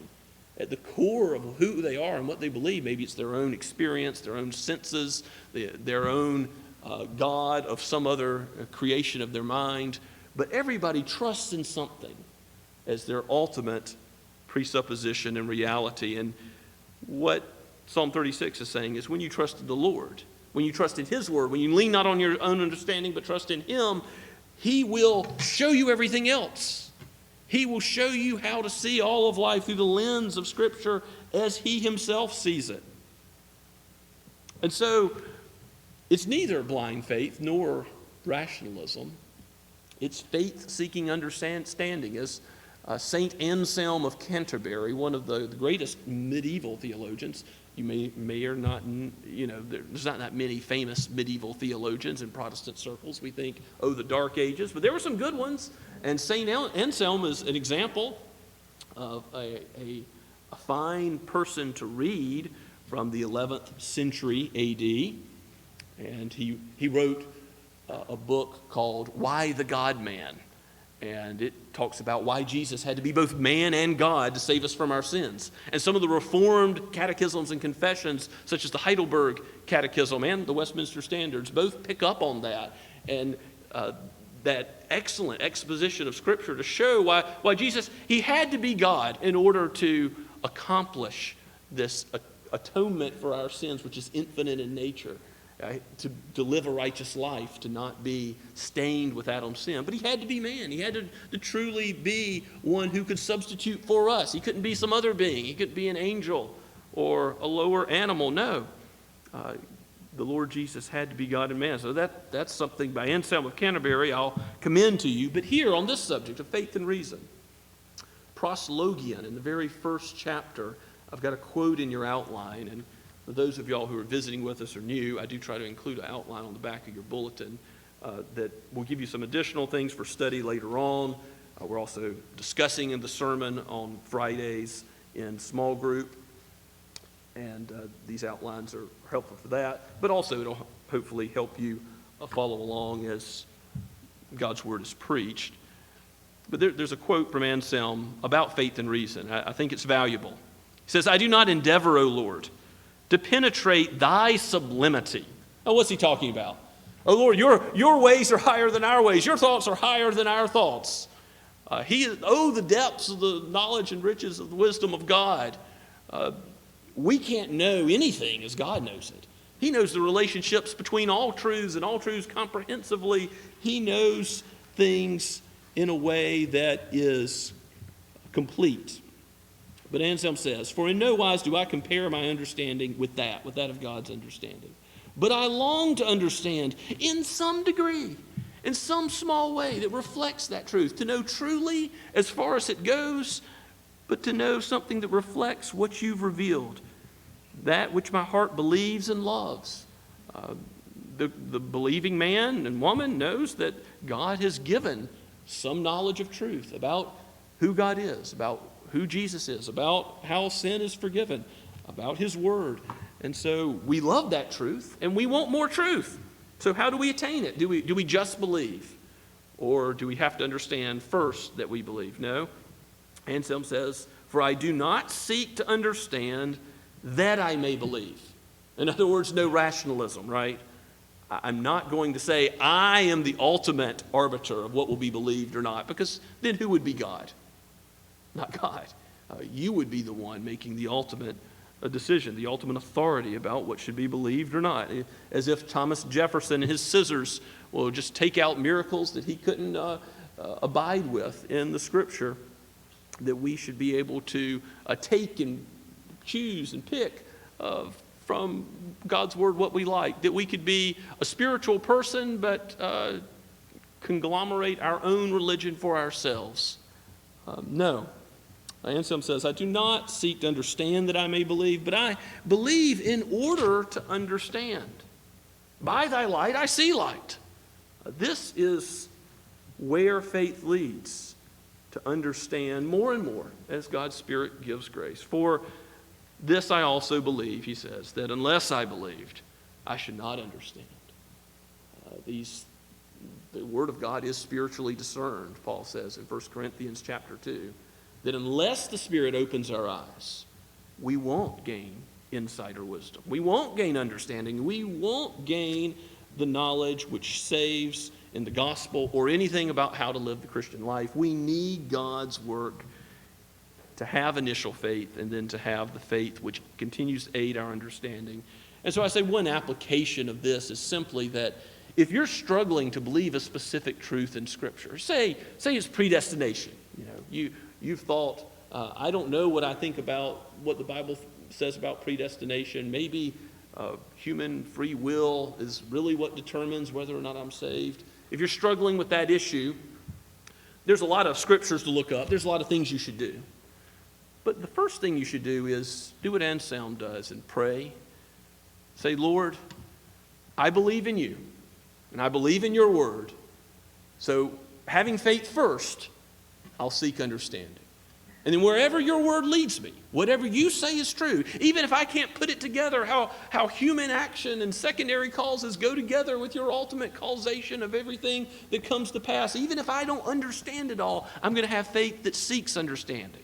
At the core of who they are and what they believe, maybe it's their own experience, their own senses, their own God of some other creation of their mind. But everybody trusts in something as their ultimate presupposition and reality. And what Psalm 36 is saying is when you trust in the Lord, when you trust in His word, when you lean not on your own understanding but trust in Him, He will show you everything else. He will show you how to see all of life through the lens of Scripture as He Himself sees it. And so, it's neither blind faith nor rationalism. It's faith-seeking understanding. As Saint Anselm of Canterbury, one of the greatest medieval theologians, you may or not, there's not that many famous medieval theologians in Protestant circles. We think, the Dark Ages, but there were some good ones. And Saint Anselm is an example of a fine person to read from the 11th century A.D. And he wrote a book called Why the God-Man. And it talks about why Jesus had to be both man and God to save us from our sins. And some of the Reformed catechisms and confessions, such as the Heidelberg Catechism and the Westminster Standards, both pick up on that. And that excellent exposition of Scripture to show why Jesus, he had to be God in order to accomplish this atonement for our sins, which is infinite in nature. To live a righteous life, to not be stained with Adam's sin. But he had to be man. He had to truly be one who could substitute for us. He couldn't be some other being. He couldn't be an angel or a lower animal. No. The Lord Jesus had to be God and man. So that's something by Anselm of Canterbury I'll commend to you. But here on this subject of faith and reason, proslogion, in the very first chapter, I've got a quote in your outline, and for those of y'all who are visiting with us or new, I do try to include an outline on the back of your bulletin that will give you some additional things for study later on. We're also discussing in the sermon on Fridays in small group, and these outlines are helpful for that. But also it'll hopefully help you follow along as God's Word is preached. But there's a quote from Anselm about faith and reason. I think it's valuable. He says, "I do not endeavor, O Lord, to penetrate thy sublimity." Now, what's he talking about? Oh, Lord, your ways are higher than our ways. Your thoughts are higher than our thoughts. The depths of the knowledge and riches of the wisdom of God. We can't know anything as God knows it. He knows the relationships between all truths and all truths comprehensively. He knows things in a way that is complete. But Anselm says, "For in no wise do I compare my understanding with that of God's understanding. But I long to understand in some degree, in some small way that reflects that truth, to know truly as far as it goes, but to know something that reflects what you've revealed, that which my heart believes and loves." The believing man and woman knows that God has given some knowledge of truth about who God is, about who Jesus is, about how sin is forgiven, about his word. And so we love that truth and we want more truth. So how do we attain it? Do we just believe? Or do we have to understand first that we believe? No. Anselm says, "For I do not seek to understand that I may believe." In other words, no rationalism, right? I'm not going to say I am the ultimate arbiter of what will be believed or not, because then who would be God? Not God. You would be the one making the ultimate decision, the ultimate authority about what should be believed or not. As if Thomas Jefferson and his scissors will just take out miracles that he couldn't abide with in the Scripture, that we should be able to take and choose and pick from God's Word what we like, that we could be a spiritual person but conglomerate our own religion for ourselves. No. Anselm says, "I do not seek to understand that I may believe, but I believe in order to understand. By thy light I see light." This is where faith leads, to understand more and more as God's Spirit gives grace. "For this I also believe," he says, "that unless I believed, I should not understand." The Word of God is spiritually discerned, Paul says in 1 Corinthians chapter 2. That unless the Spirit opens our eyes, we won't gain insight or wisdom. We won't gain understanding. We won't gain the knowledge which saves in the gospel or anything about how to live the Christian life. We need God's work to have initial faith and then to have the faith which continues to aid our understanding. And so I say one application of this is simply that if you're struggling to believe a specific truth in Scripture, say it's predestination. You've thought, I don't know what I think about what the Bible says about predestination. Maybe human free will is really what determines whether or not I'm saved. if you're struggling with that issue, there's a lot of scriptures to look up. There's a lot of things you should do. But the first thing you should do is do what Anselm does and pray. Say, Lord, I believe in you, and I believe in your word. So having faith first, I'll seek understanding. And then wherever your word leads me, whatever you say is true, even if I can't put it together, how human action and secondary causes go together with your ultimate causation of everything that comes to pass, even if I don't understand it all, I'm going to have faith that seeks understanding.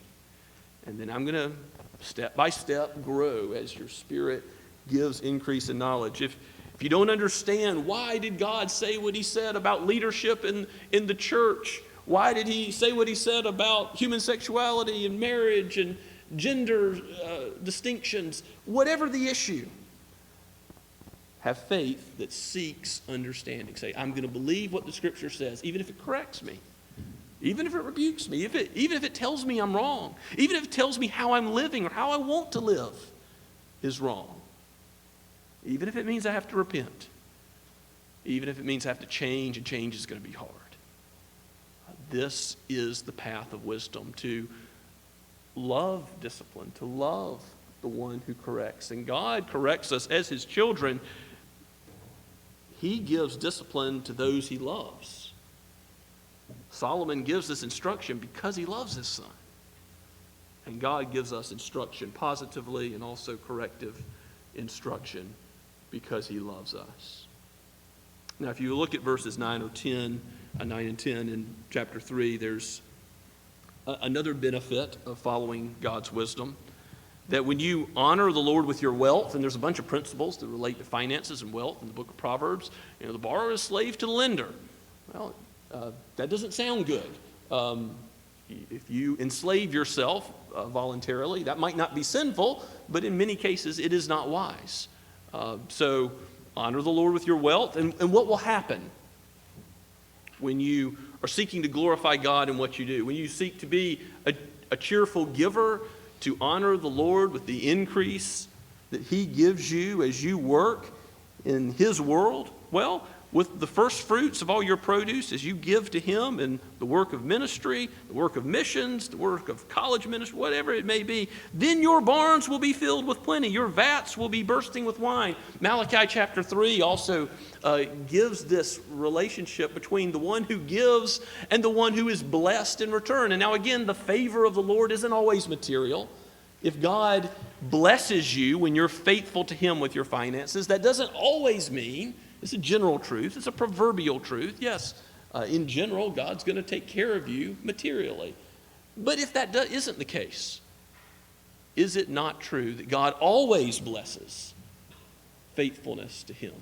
And then I'm going to, step by step, grow as your spirit gives increase in knowledge. If you don't understand, why did God say what he said about leadership in the church? Why did he say what he said about human sexuality and marriage and gender distinctions? Whatever the issue, have faith that seeks understanding. Say, I'm going to believe what the Scripture says, even if it corrects me, even if it rebukes me, even if it tells me I'm wrong, even if it tells me how I'm living or how I want to live is wrong, even if it means I have to repent, even if it means I have to change, and change is going to be hard. This is the path of wisdom, to love discipline, to love the one who corrects. And God corrects us as his children. He gives discipline to those he loves. Solomon gives this instruction because he loves his son. And God gives us instruction positively and also corrective instruction because he loves us. Now, if you look at verses 9 and 10 in chapter 3, there's another benefit of following God's wisdom. That when you honor the Lord with your wealth, and there's a bunch of principles that relate to finances and wealth in the book of Proverbs, the borrower is slave to the lender. Well, that doesn't sound good. If you enslave yourself voluntarily, that might not be sinful, but in many cases it is not wise. So honor the Lord with your wealth, and what will happen when you are seeking to glorify God in what you do? When you seek to be a cheerful giver, to honor the Lord with the increase that he gives you as you work in his world, well, with the first fruits of all your produce as you give to him in the work of ministry, the work of missions, the work of college ministry, whatever it may be, then your barns will be filled with plenty. Your vats will be bursting with wine. Malachi chapter 3 also gives this relationship between the one who gives and the one who is blessed in return. And now again, the favor of the Lord isn't always material. If God blesses you when you're faithful to him with your finances, that doesn't always mean, it's a general truth, it's a proverbial truth. Yes, in general, God's going to take care of you materially. But if that isn't the case, is it not true that God always blesses faithfulness to him?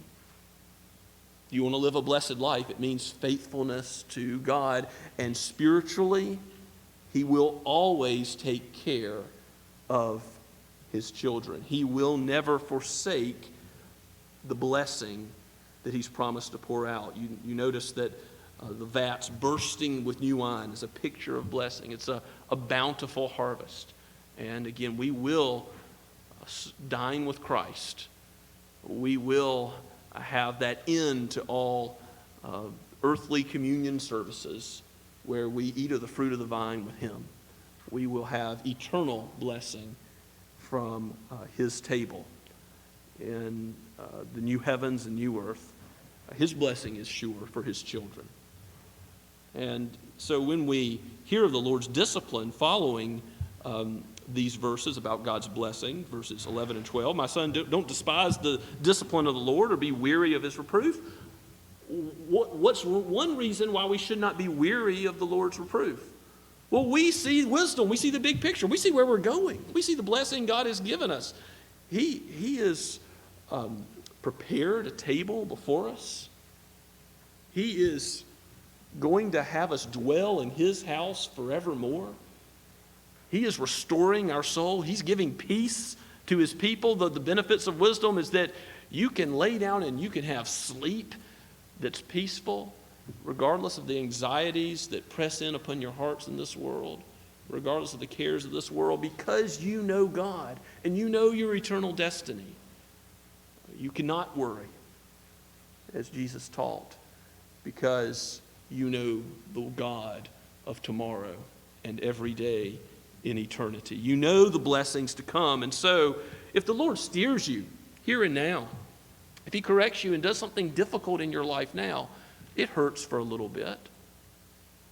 You want to live a blessed life, it means faithfulness to God. And spiritually, he will always take care of his children. He will never forsake the blessing that he's promised to pour out. You notice that the vats bursting with new wine is a picture of blessing. It's a bountiful harvest. And again, we will dine with Christ. We will have that end to all earthly communion services where we eat of the fruit of the vine with him. We will have eternal blessing from his table in the new heavens and new earth. His blessing is sure for his children. And so when we hear of the Lord's discipline following these verses about God's blessing, verses 11 and 12, my son, don't despise the discipline of the Lord or be weary of his reproof. What's one reason why we should not be weary of the Lord's reproof? Well, we see wisdom. We see the big picture. We see where we're going. We see the blessing God has given us. He has prepared a table before us. He is going to have us dwell in his house forevermore. He is restoring our soul. He's giving peace to his people. The benefits of wisdom is that you can lay down and you can have sleep that's peaceful, regardless of the anxieties that press in upon your hearts in this world, regardless of the cares of this world, because you know God and you know your eternal destiny. You cannot worry, as Jesus taught. because you know the God of tomorrow and every day in eternity. You know the blessings to come. And so, if the Lord steers you here and now, if he corrects you and does something difficult in your life now, it hurts for a little bit,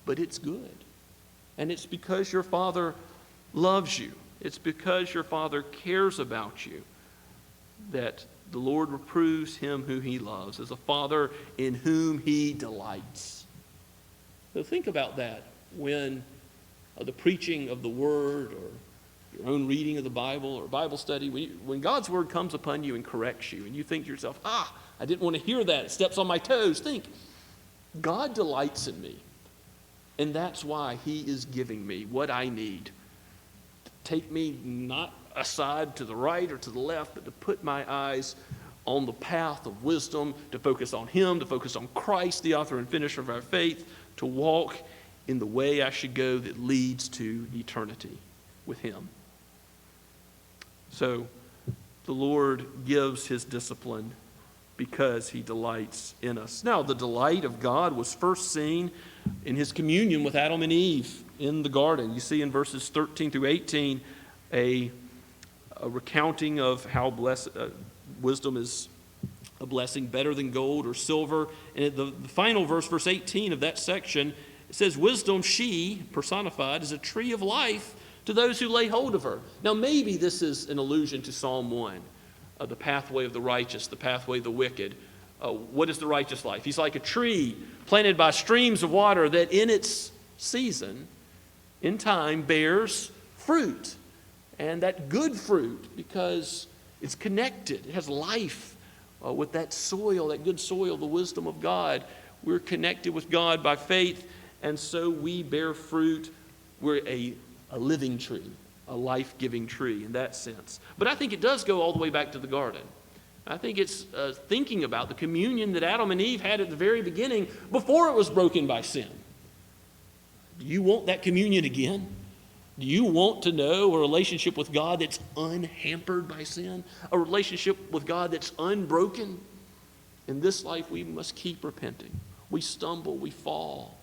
but it's good. And it's because your Father loves you. It's because your Father cares about you that the Lord reproves him who he loves, as a father in whom he delights. So think about that when the preaching of the Word or your own reading of the Bible or Bible study, when God's Word comes upon you and corrects you and you think to yourself, I didn't want to hear that. It steps on my toes. Think, God delights in me. And that's why he is giving me what I need. To take me not aside to the right or to the left, but to put my eyes on the path of wisdom, to focus on him, to focus on Christ, the author and finisher of our faith, to walk in the way I should go that leads to eternity with him. So the Lord gives his discipline because he delights in us. Now, the delight of God was first seen in his communion with Adam and Eve in the garden. You see in verses 13 through 18 a recounting of how wisdom is a blessing better than gold or silver. And the final verse, verse 18 of that section, it says, wisdom, she, personified, is a tree of life to those who lay hold of her. Now maybe this is an allusion to Psalm 1, the pathway of the righteous, the pathway of the wicked. What is the righteous life? He's like a tree planted by streams of water that in its season, in time, bears fruit. And that good fruit, because it's connected. It has life with that soil, that good soil, the wisdom of God. We're connected with God by faith, and so we bear fruit. We're a living tree, a life-giving tree in that sense. But I think it does go all the way back to the garden. I think it's thinking about the communion that Adam and Eve had at the very beginning before it was broken by sin. Do you want that communion again? Do you want to know a relationship with God that's unhampered by sin? A relationship with God that's unbroken? In this life, we must keep repenting. We stumble, we fall.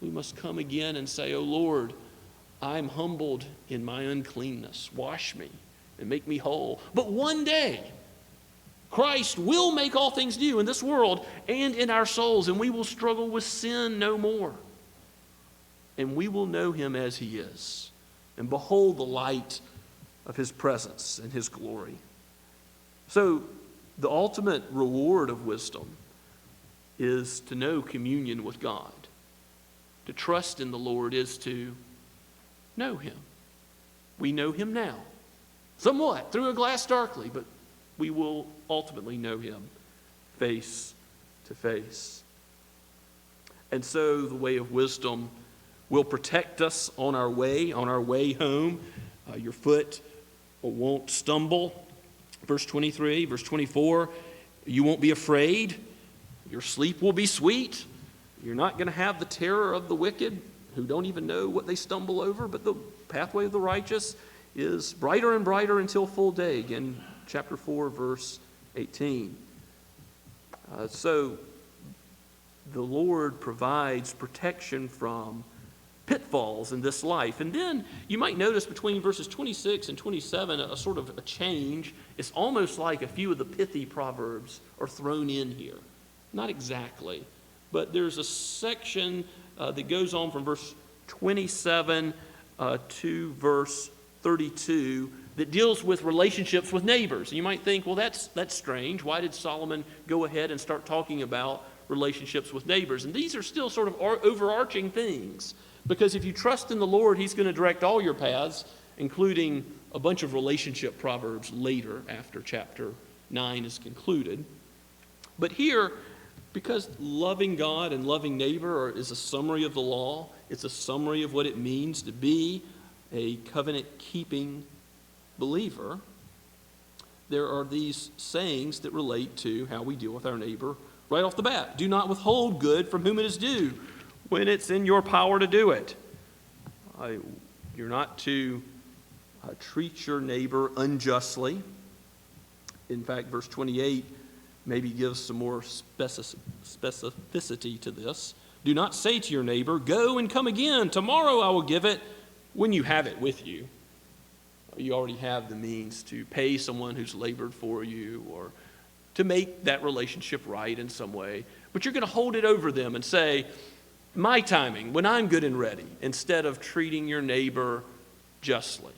We must come again and say, "Oh Lord, I'm humbled in my uncleanness. Wash me and make me whole." But one day, Christ will make all things new in this world and in our souls, and we will struggle with sin no more. And we will know him as he is and behold the light of his presence and his glory. So the ultimate reward of wisdom is to know communion with God. To trust in the Lord is to know him. We know him now, somewhat, through a glass darkly, but we will ultimately know him face to face. And so the way of wisdom will protect us on our way home. Your foot won't stumble. Verse 23, verse 24, you won't be afraid. Your sleep will be sweet. You're not going to have the terror of the wicked who don't even know what they stumble over, but the pathway of the righteous is brighter and brighter until full day. Again, chapter 4, verse 18. So the Lord provides protection from pitfalls in this life. And then you might notice between verses 26 and 27 a sort of a change. It's almost like a few of the pithy proverbs are thrown in here. Not exactly, but there's a section that goes on from verse 27 to verse 32 that deals with relationships with neighbors. And you might think, well, that's strange. Why did Solomon go ahead and start talking about relationships with neighbors? And these are still sort of overarching things. Because if you trust in the Lord, he's going to direct all your paths, including a bunch of relationship proverbs later after chapter 9 is concluded. But here, because loving God and loving neighbor is a summary of the law, it's a summary of what it means to be a covenant-keeping believer, there are these sayings that relate to how we deal with our neighbor right off the bat. Do not withhold good from whom it is due when it's in your power to do it. You're not to treat your neighbor unjustly. In fact, verse 28 maybe gives some more specificity to this. Do not say to your neighbor, go and come again. Tomorrow I will give it, when you have it with you. You already have the means to pay someone who's labored for you or to make that relationship right in some way. But you're going to hold it over them and say, my timing, when I'm good and ready, instead of treating your neighbor justly.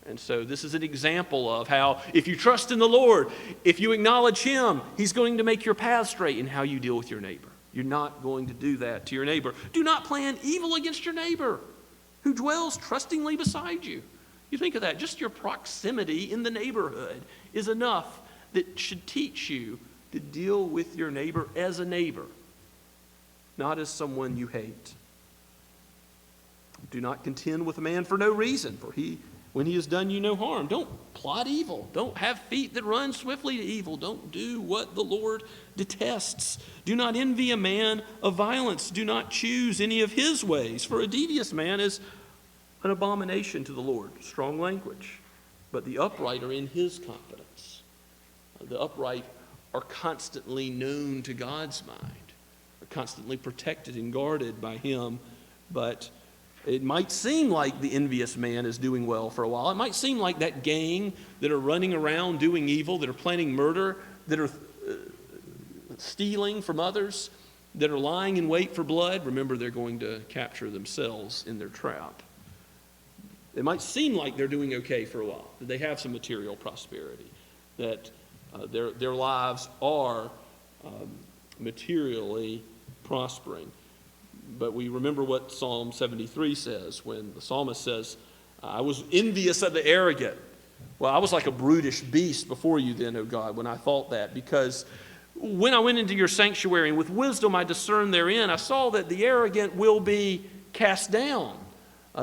And so this is an example of how if you trust in the Lord, if you acknowledge Him, He's going to make your path straight in how you deal with your neighbor. You're not going to do that to your neighbor. Do not plan evil against your neighbor who dwells trustingly beside you. You think of that, just your proximity in the neighborhood is enough that should teach you to deal with your neighbor as a neighbor, not as someone you hate. Do not contend with a man for no reason, for when he has done you no harm. Don't plot evil. Don't have feet that run swiftly to evil. Don't do what the Lord detests. Do not envy a man of violence. Do not choose any of his ways, for a devious man is an abomination to the Lord. Strong language. But the upright are in His confidence. The upright are constantly known to God's mind, are constantly protected and guarded by Him. But it might seem like the envious man is doing well for a while. It might seem like that gang that are running around doing evil, that are planning murder, that are stealing from others, that are lying in wait for blood. Remember, they're going to capture themselves in their trap. It might seem like they're doing okay for a while, that they have some material prosperity, that their lives are materially prospering. But we remember what Psalm 73 says when the psalmist says, I was envious of the arrogant. Well, I was like a brutish beast before you then, O God, when I thought that. Because when I went into your sanctuary and with wisdom I discerned therein, I saw that the arrogant will be cast down.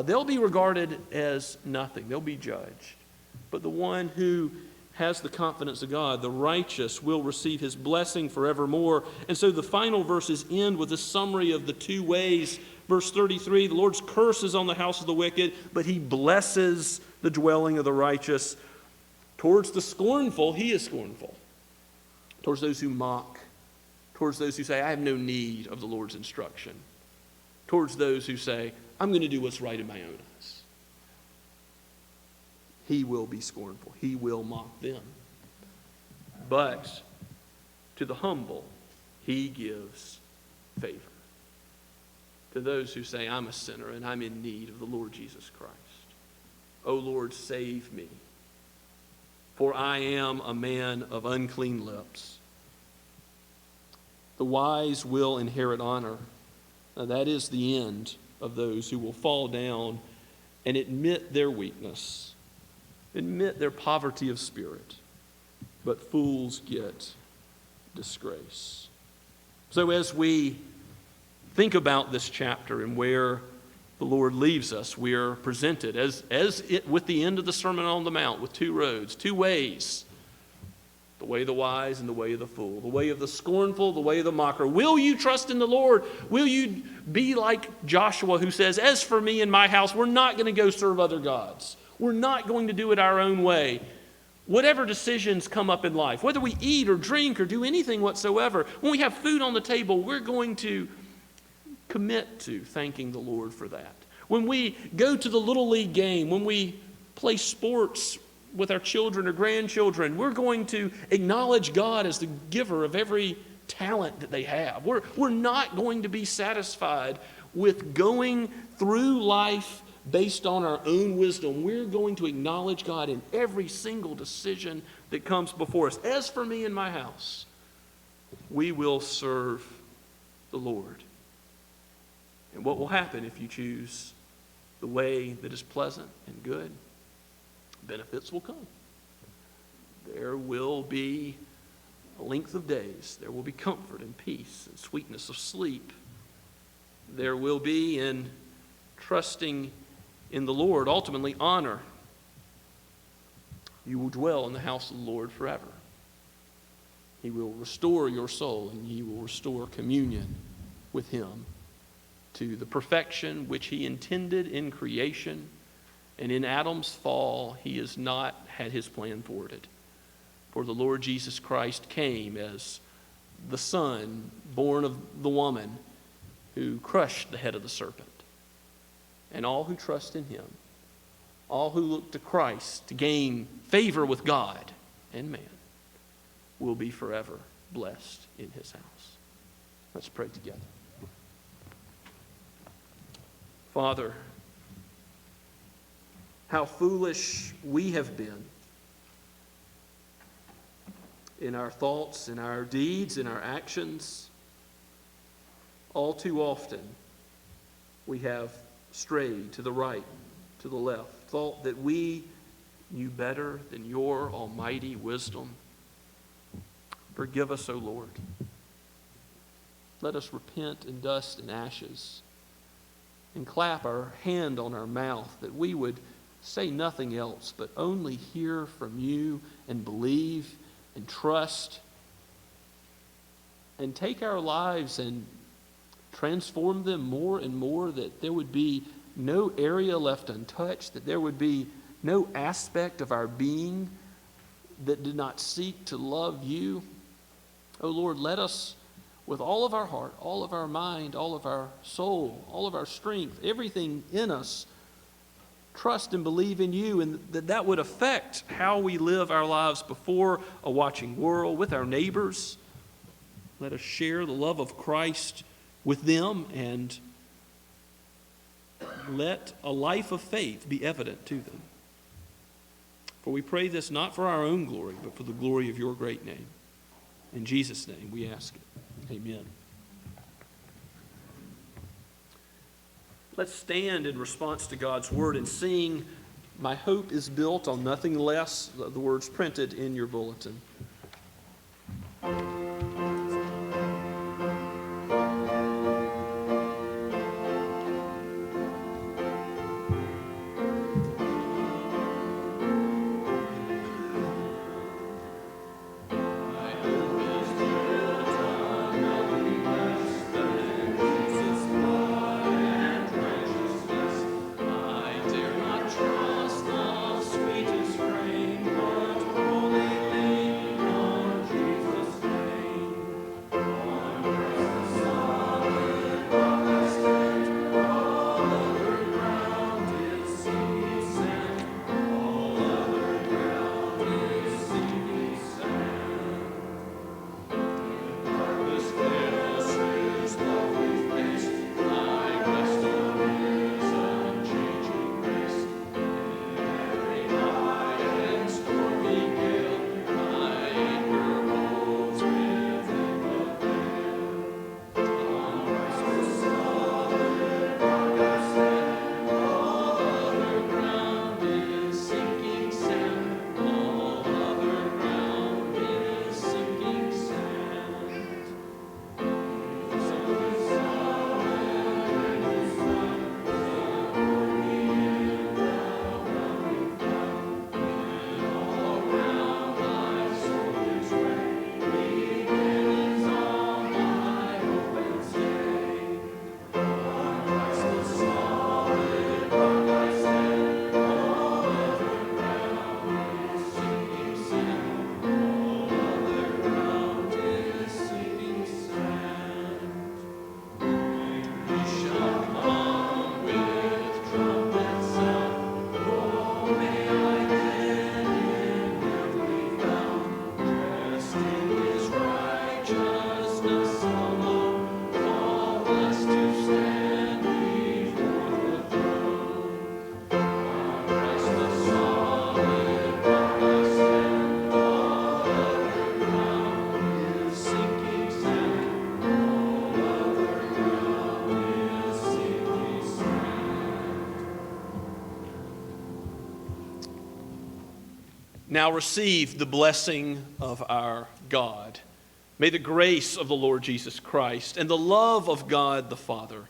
They'll be regarded as nothing. They'll be judged. But the one who has the confidence of God, the righteous, will receive His blessing forevermore. And so the final verses end with a summary of the two ways. Verse 33, the Lord's curse is on the house of the wicked, but He blesses the dwelling of the righteous. Towards the scornful, He is scornful. Towards those who mock. Towards those who say, I have no need of the Lord's instruction. Towards those who say, I'm going to do what's right in my own eyes. He will be scornful. He will mock them. But to the humble, He gives favor. To those who say, I'm a sinner and I'm in need of the Lord Jesus Christ. O Lord, save me, for I am a man of unclean lips. The wise will inherit honor. Now, that is the end of those who will fall down and admit their weakness, admit their poverty of spirit. But fools get disgrace. So as we think about this chapter and where the Lord leaves us, we are presented as it with the end of the Sermon on the Mount with two roads, two ways. The way of the wise and the way of the fool. The way of the scornful, the way of the mocker. Will you trust in the Lord? Will you be like Joshua who says, as for me and my house, we're not going to go serve other gods. We're not going to do it our own way. Whatever decisions come up in life, whether we eat or drink or do anything whatsoever, when we have food on the table, we're going to commit to thanking the Lord for that. When we go to the Little League game, when we play sports with our children or grandchildren, we're going to acknowledge God as the giver of every talent that they have. We're not going to be satisfied with going through life based on our own wisdom. We're going to acknowledge God in every single decision that comes before us. As for me and my house, we will serve the Lord. And what will happen if you choose the way that is pleasant and good? Benefits will come. There will be a length of days. There will be comfort and peace and sweetness of sleep. There will be, in trusting in the Lord, ultimately honor. You will dwell in the house of the Lord forever. He will restore your soul, and He will restore communion with Him to the perfection which He intended in creation. And in Adam's fall, He has not had His plan thwarted. For the Lord Jesus Christ came as the Son born of the woman who crushed the head of the serpent. And all who trust in him, all who look to Christ to gain favor with God and man, will be forever blessed in his house. Let's pray together. Father, how foolish we have been in our thoughts, in our deeds, in our actions. All too often, we have strayed to the right, to the left, thought that we knew better than your almighty wisdom. Forgive us, O Lord. Let us repent in dust and ashes and clap our hand on our mouth that we would say nothing else but only hear from you and believe and trust and take our lives and transform them more and more, that there would be no area left untouched, that there would be no aspect of our being that did not seek to love you. Oh Lord, let us, with all of our heart, all of our mind, all of our soul, all of our strength, everything in us, trust and believe in you, and that would affect how we live our lives before a watching world, with our neighbors. Let us share the love of Christ with them, and let a life of faith be evident to them. For we pray this not for our own glory, but for the glory of your great name. In Jesus' name we ask it. Amen. Let's stand in response to God's word and sing, "My hope is built on nothing less," the words printed in your bulletin. Now receive the blessing of our God. May the grace of the Lord Jesus Christ and the love of God the Father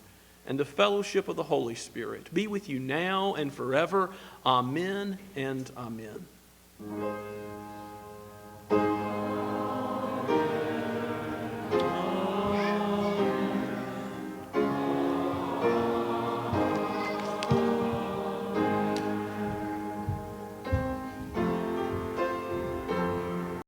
and the fellowship of the Holy Spirit be with you now and forever. Amen and amen.